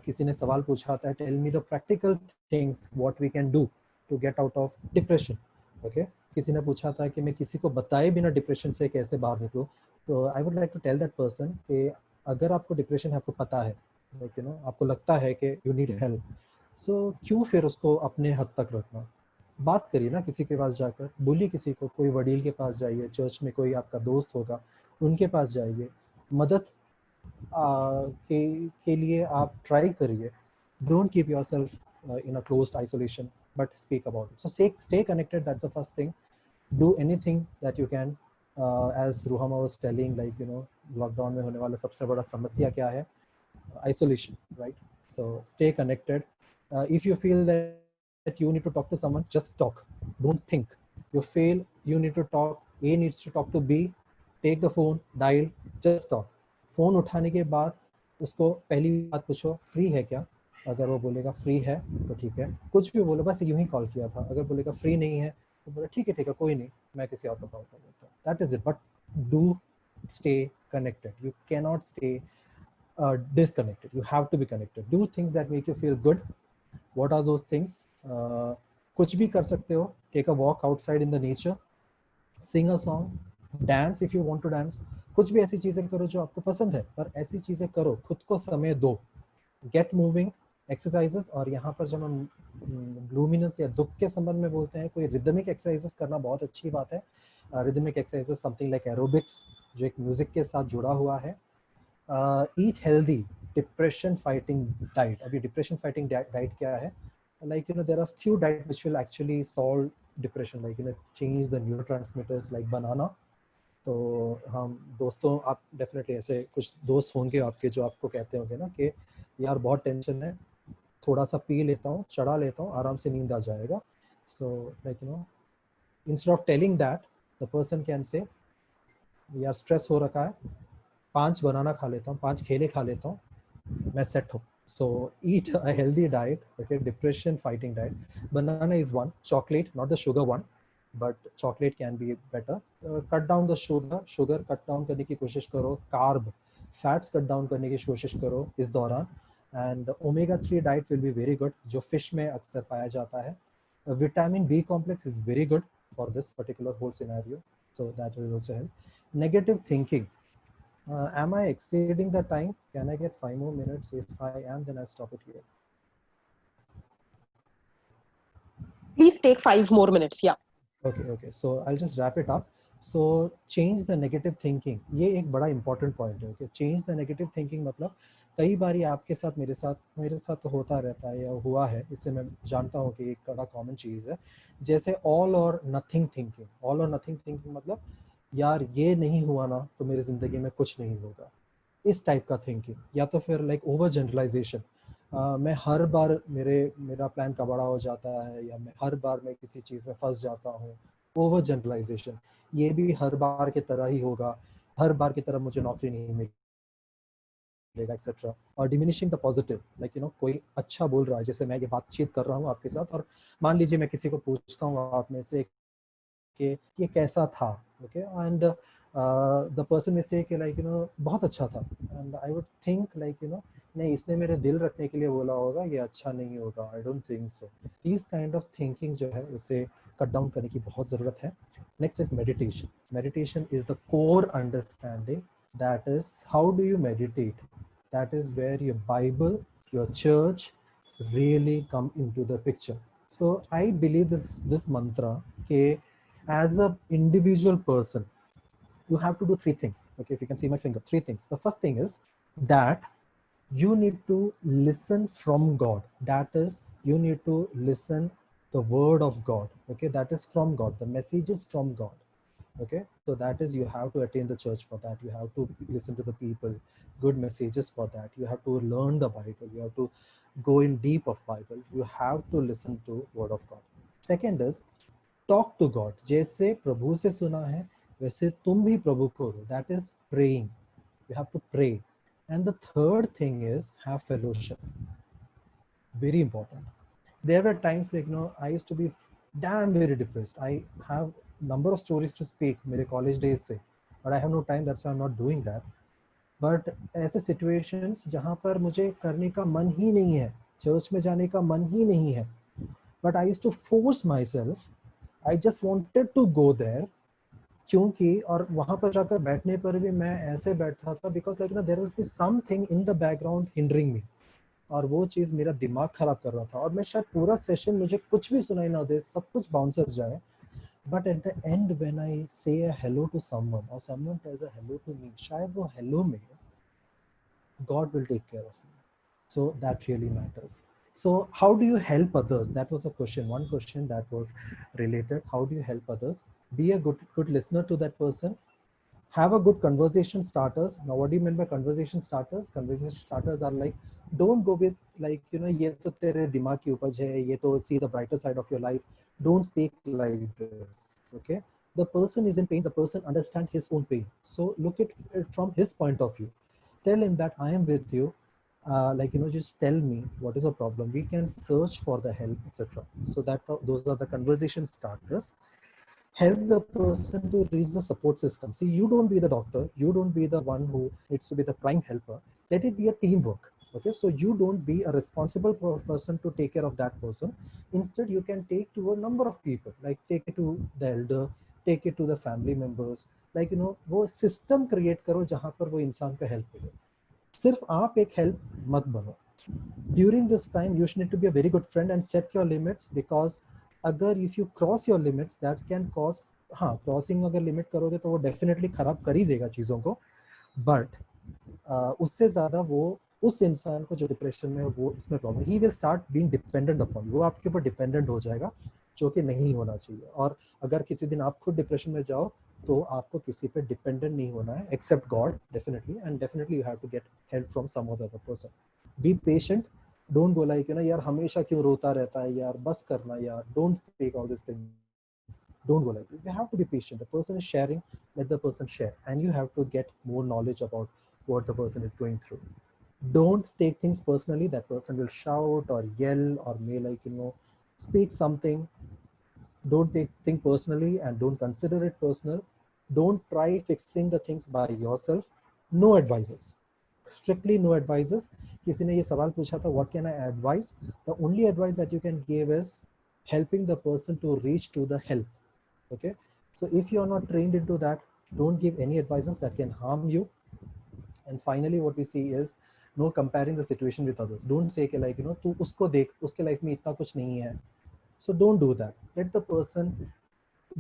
किसी ने सवाल पूछा था, tell me the practical things what we can do to get out of depression. Okay? किसी ने पूछा था कि मैं किसी को बताए बिना डिप्रेशन से कैसे बाहर निकलूं, तो I would like to tell that person कि अगर आपको डिप्रेशन है, आपको पता है, like you know, आपको लगता है कि you need help, so क्यों फिर उसको अपने हद तक रखना? बात करिए ना किसी के पास जाकर, बोलिए किसी को, कोई वडील के पास जाइए, चर्च में कोई आपका दोस्त होगा उनके पास जाइए, मदद के लिए आप ट्राई करिए। Don't keep yourself in a closed isolation but speak about it. So stay connected, that's the first thing. Do anything that you can. As Ruhama was telling, like you know, lockdown में होने वाला सबसे बड़ा समस्या क्या है? Isolation, right? So stay connected. If you feel that you need to talk to someone, just talk, don't think. You feel you need to talk, A needs to talk to B, take the phone, dial, just talk. Phone उठाने के बाद उसको पहली बात पूछो, free है क्या? अगर वो बोलेगा फ्री है तो ठीक है, कुछ भी बोलो, बस यूं ही कॉल किया था। अगर बोलेगा फ्री नहीं है तो बोलो ठीक है कोई नहीं, मैं किसी और को कॉल कर देता हूँ। That is it. But do stay connected, you can not stay disconnected. You have to be connected. Do things that make you feel good. What are those things? कुछ भी कर सकते हो. Take a walk outside in the nature. Sing a song. Dance if you want to dance. कुछ भी ऐसी चीजें करो जो आपको पसंद है, पर ऐसी चीजें करो, खुद को समय दो. Get moving, exercises. और यहाँ पर जब हम ग्लूमिनस या दुख के संबंध में बोलते हैं, कोई रिदमिक एक्सरसाइजेस करना बहुत अच्छी बात है. Rhythmic exercises something like aerobics, जो एक म्यूजिक के साथ जुड़ा हुआ है. Eat healthy, depression fighting diet. अभी depression fighting diet क्या है? Like you know, there are few diets which will actually solve depression, like you know, change the neurotransmitters like banana. तो हम दोस्तों, आप डेफिनेटली ऐसे कुछ दोस्त होंगे आपके जो आपको कहते होंगे ना कि यार बहुत टेंशन है, थोड़ा सा पी लेता हूँ, चढ़ा लेता हूँ, आराम से नींद आ जाएगा. So like you no, instead of telling that, the person can say यार स्ट्रेस हो रखा है, 5 बनाना खा लेता हूँ, 5 केले खा लेता हूँ, मैं सेट हूँ. So eat a healthy diet, okay, depression fighting diet. Banana is one, chocolate, not the sugar one, but chocolate can be better. Cut down the sugar cut down करने की कोशिश करो. Carb, fats cut down करने की कोशिश करो इस दौरान. And omega-3 diet will be very good, जो fish में अक्सर पाया जाता है. Vitamin B complex is very good for this particular whole scenario, so that will also help. Negative thinking. Am I exceeding the time? Can I get 5 more minutes? If I am, then I'll stop it here. Please take 5 more minutes. Yeah. Okay. So I'll just wrap it up. So change the negative thinking. ये एक बड़ा important point है. Okay, change the negative thinking मतलब कई बारी आपके साथ मेरे साथ तो होता रहता है या हुआ है, इसलिए मैं जानता हूँ कि एक बड़ा common चीज़ है. जैसे all or nothing thinking. All or nothing thinking मतलब यार ये नहीं हुआ ना तो मेरी जिंदगी में कुछ नहीं होगा, इस टाइप का थिंकिंग. या तो फिर लाइक ओवर जनरलाइजेशन, मैं हर बार मेरा प्लान कबाड़ा हो जाता है, या मैं हर बार मैं किसी चीज़ में फंस जाता हूँ. ओवर जनरलाइजेशन, ये भी हर बार की तरह ही होगा, हर बार की तरह मुझे नौकरी नहीं मिलेगा एक्सेट्रा, और diminishing the positive, like you no कोई अच्छा बोल रहा है, जैसे मैं ये बातचीत कर रहा हूँ आपके साथ, और मान लीजिए मैं किसी को पूछता हूँ आप में से कि ये कैसा था, ओके, एंड द पर्सन में से कि लाइक यू नो बहुत अच्छा था, and I would think like you no नहीं, इसने मेरे दिल रखने के लिए बोला होगा, ये अच्छा नहीं होगा, I don't think so. This kind of thinking जो है उसे कट डाउन करने की बहुत ज़रूरत है। Next is meditation. Meditation is the core understanding, that is how do you meditate, that is where your Bible, your church really come into the picture. So I believe this mantra ke as a individual person you have to do three things. Okay, if you can see my finger, three things. The first thing is that you need to listen from God. That is, you need to listen the word of God. Okay, that is from God, the message is from God. Okay, so that is, you have to attend the church for that, you have to listen to the people, good messages for that, you have to learn the Bible, you have to go in deep of Bible, you have to listen to word of God. Second is talk to God. जैसे प्रभु से सुना है वैसे तुम भी प्रभु को दो, that is praying, you have to pray. And the third thing is have fellowship, very important. There were times like, you know, I used to be damn very depressed. I have number of stories to speak मेरे college days से, but I have no time, that's why I'm not doing that. But ऐसे situations जहाँ पर मुझे करने का मन ही नहीं है, चर्च में जाने का मन ही नहीं है, but I used to force myself, I just wanted to go there, क्योंकि और वहाँ पर जाकर बैठने पर भी मैं ऐसे बैठा था because like, you know, there would be something in the background hindering me, और वो चीज़ मेरा दिमाग खराब कर रहा था, और मैं शायद पूरा सेशन मुझे कुछ भी सुनाई ना दे, सब कुछ बाउंसर जाए, but at the end when I say a hello to someone और someone tells a hello to me, शायद वो हेलो में God will take care of me. So that really matters. So how do you help others? That was a question, one question that was related. How do you help others? Be a good listener to that person. Have a good conversation starters. Now what do you mean by conversation starters? Conversation starters are like, don't go with like, you know, ye to tere dimag ki upaj hai, ye to see the brighter side of your life. Don't speak like this, okay? The person is in pain, the person understands his own pain, so look at it from his point of view. Tell him that I am with you, like, you know, just tell me what is the problem, we can search for the help, etc. So that those are the conversation starters. Help the person to reach the support system. See, you don't be the doctor, you don't be the one who needs to be the prime helper. Let it be a teamwork. Okay, so you don't be a responsible person to take care of that person. Instead, you can take to a number of people, like take it to the elder, take it to the family members, like, you know, वो system create करो जहाँ पर वो इंसान का help मिले. सिर्फ आप एक help मत बनो. During this time, you need to be a very good friend and set your limits, because अगर if you cross your limits, that can cause, हाँ, crossing अगर limit करोगे तो वो definitely खराब कर ही देगा चीज़ों को, but उससे ज़्यादा वो उस इंसान को जो डिप्रेशन में, वो इसमें problem, he will start being dependent upon, वो आपके ऊपर डिपेंडेंट हो जाएगा, जो कि नहीं होना चाहिए. और अगर किसी दिन आप खुद डिप्रेशन में जाओ तो आपको किसी पे डिपेंडेंट नहीं होना है except God, definitely, and definitely you have to get help from some other person. Be patient, don't go like, you know, यार हमेशा क्यों रोता रहता है यार, बस करना यार, don't speak all this thing, don't go like this. You have to be patient. The person is sharing, let the person share, and you have to get more knowledge about what the person is going through. Don't take things personally. That person will shout or yell or may, like, you know, speak something. Don't take things personally and don't consider it personal. Don't try fixing the things by yourself. No advices, strictly no advices. किसी ने ये सवाल पूछा था, what can I advise? The only advice that you can give is helping the person to reach to the help. Okay, so if you are not trained into that, don't give any advices that can harm you. And finally, what we see is no comparing the situation with others. Don't say कि, like, you know, तू उसको देख, उसके life में इतना कुछ नहीं है. So don't do that. Let the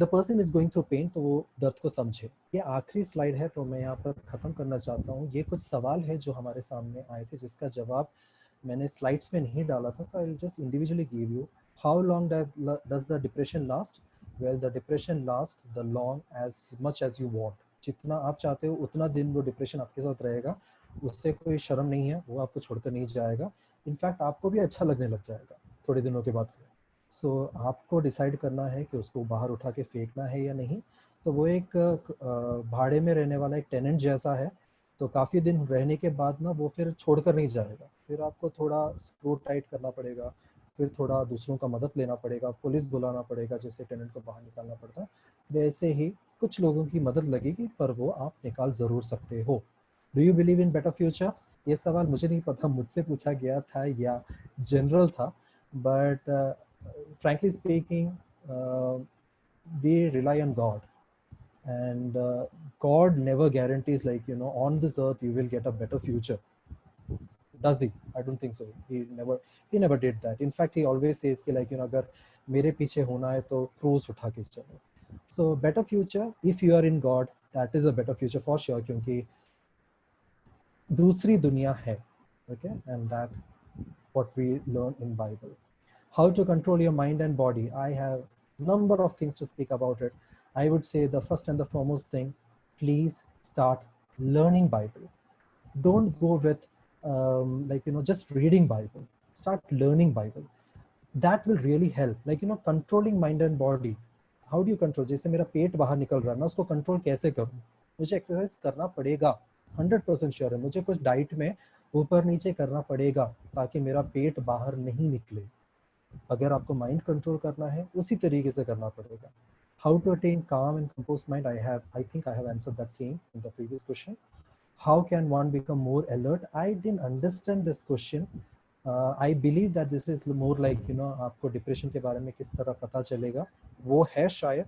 person is going through pain, तो वो दर्द को समझे. ये आखिरी स्लाइड है, तो मैं यहाँ पर ख़त्म करना चाहता हूँ. ये कुछ सवाल है जो हमारे सामने आए थे, जिसका जवाब मैंने स्लाइड्स में नहीं डाला था, तो I will just individually give you. How long does the depression last? Well, the depression lasts the long as much as you want. जितना आप चाहते हो उतना दिन वो डिप्रेशन आपके साथ रहेगा, उससे कोई शर्म नहीं है, वो आपको छोड़कर नहीं जाएगा. इनफैक्ट आपको भी अच्छा लगने लग जाएगा थोड़े दिनों के बाद. सो आपको डिसाइड करना है कि उसको बाहर उठा के फेंकना है या नहीं. तो वो एक भाड़े में रहने वाला एक टेनेंट जैसा है। तो काफ़ी दिन रहने के बाद ना वो फिर छोड़कर नहीं जाएगा, फिर आपको थोड़ा स्क्रू टाइट करना पड़ेगा, फिर थोड़ा दूसरों का मदद लेना पड़ेगा, पुलिस बुलाना पड़ेगा, जैसे टेनेंट को बाहर निकालना पड़ता है वैसे ही कुछ लोगों की मदद लगेगी, पर वो आप निकाल ज़रूर सकते हो। Do you believe in better future? ये सवाल मुझे नहीं पता मुझसे पूछा गया था या जनरल था, but frankly speaking, we rely on God, and God never guarantees, like, you know, on this earth you will get a better future. Does he? I don't think so. He never did that. In fact, he always says कि, like, you know, अगर मेरे पीछे होना है तो cruise उठा के चलो. So better future, if you are in God, that is a better future for sure, क्योंकि दूसरी दुनिया है. Okay, and that what we learn in Bible. How to control your mind and body. I have number of things to speak about it. I would say the first and the foremost thing, please start learning Bible. Don't go with like, you know, just reading Bible. Start learning Bible. That will really help. Like, you know, controlling mind and body. How do you control? जैसे मेरा पेट बाहर निकल रहा है, मैं उसको control कैसे करूँ? मुझे एक्सरसाइज करना पड़ेगा, 100% श्योर है. मुझे कुछ डाइट में ऊपर नीचे करना पड़ेगा ताकि मेरा पेट बाहर नहीं निकले. अगर आपको माइंड कंट्रोल करना है उसी तरीके से करना पड़ेगा. How to attain calm and composed mind? I think I have answered that same in the previous question. How can one become more alert? I didn't understand this question. I believe that this is more like, you know, आपको depression के बारे में किस तरह पता चलेगा वो है शायद,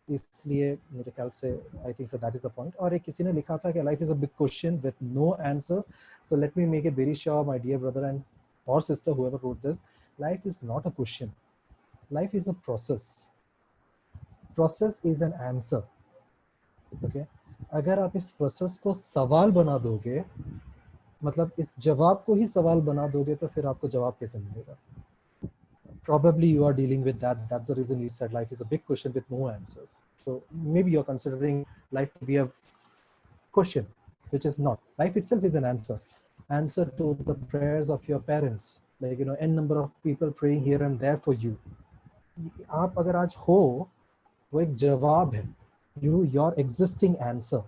इसलिए मेरे ख्याल से I think so that is the point. और एक किसी ने लिखा था कि life is a big question with no answers. So let me make it very sure, my dear brother and और sister, whoever wrote this, life is not a question. Life is a process. Process is an answer. Okay? अगर आप इस process को सवाल बना दोगे, मतलब इस जवाब को ही सवाल बना दोगे, तो फिर आपको जवाब कैसे मिलेगा? Probably you are dealing with that. That's the reason you said life is a big question with no answers. So maybe you're considering life to be a question, which is not. Life itself is an answer. Answer to the prayers of your parents. Like, you know, n number of people praying here and there for you. आप अगर आज हो, वो एक जवाब है. Your existing answer,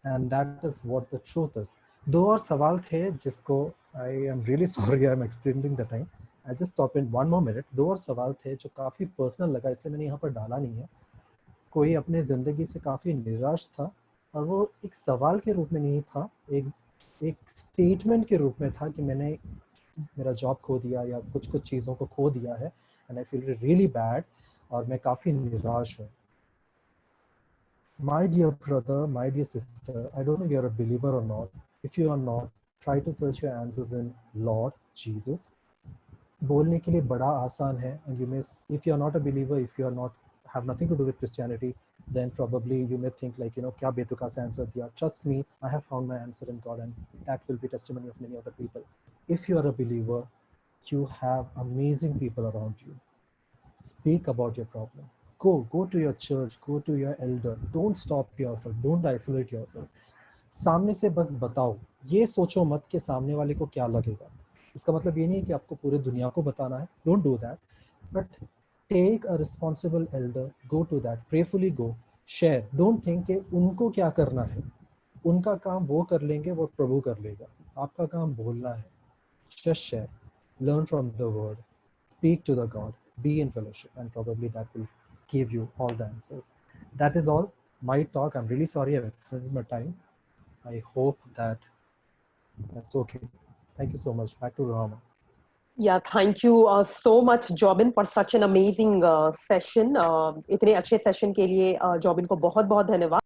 and that is what the truth is. दो और सवाल थे जिसको I am really sorry I'm extending the time. I just stop in one more minute. दो और सवाल थे जो काफ़ी पर्सनल लगा, इसलिए मैंने यहाँ पर डाला नहीं है. कोई अपने ज़िंदगी से काफ़ी निराश था और वो एक सवाल के रूप में नहीं था, एक स्टेटमेंट के रूप में था कि मैंने मेरा जॉब खो दिया या कुछ चीज़ों को खो दिया है, and I feel really bad, और मैं काफ़ी निराश हूँ. My dear brother, my dear sister, I don't know if you're a believer or not. If you are not, try to search your answers in Lord Jesus. बोलने के लिए बड़ा आसान है, and you may, if you are not a believer, if you are not have nothing to do with Christianity, then probably you may think like, you know, क्या बेतुका से answer दिया. Trust me, I have found my answer in God, and that will be testimony of many other people. If you are a believer, you have amazing people around you. Speak about your problem. Go to your church, go to your elder. Don't stop yourself, don't isolate yourself. सामने से बस बताओ, ये सोचो मत कि सामने वाले को क्या लगेगा. इसका मतलब ये नहीं है कि आपको पूरे दुनिया को बताना है. Don't do that. But take a responsible elder, go to that, prayerfully go, share. Don't think कि उनको क्या करना है. उनका काम वो कर लेंगे, वो प्रभु कर लेगा. आपका काम बोलना है. Just share. Learn from the word. Speak to the God. Be in fellowship, and probably that will give you all the answers. That is all my talk. I'm really sorry I've extended my time. I hope that's okay. Thank you so much. Back to Rahama. Yeah, thank you so much, Jobin, for such an amazing session. इतने अच्छे session के लिए जॉबिन को बहुत बहुत धन्यवाद.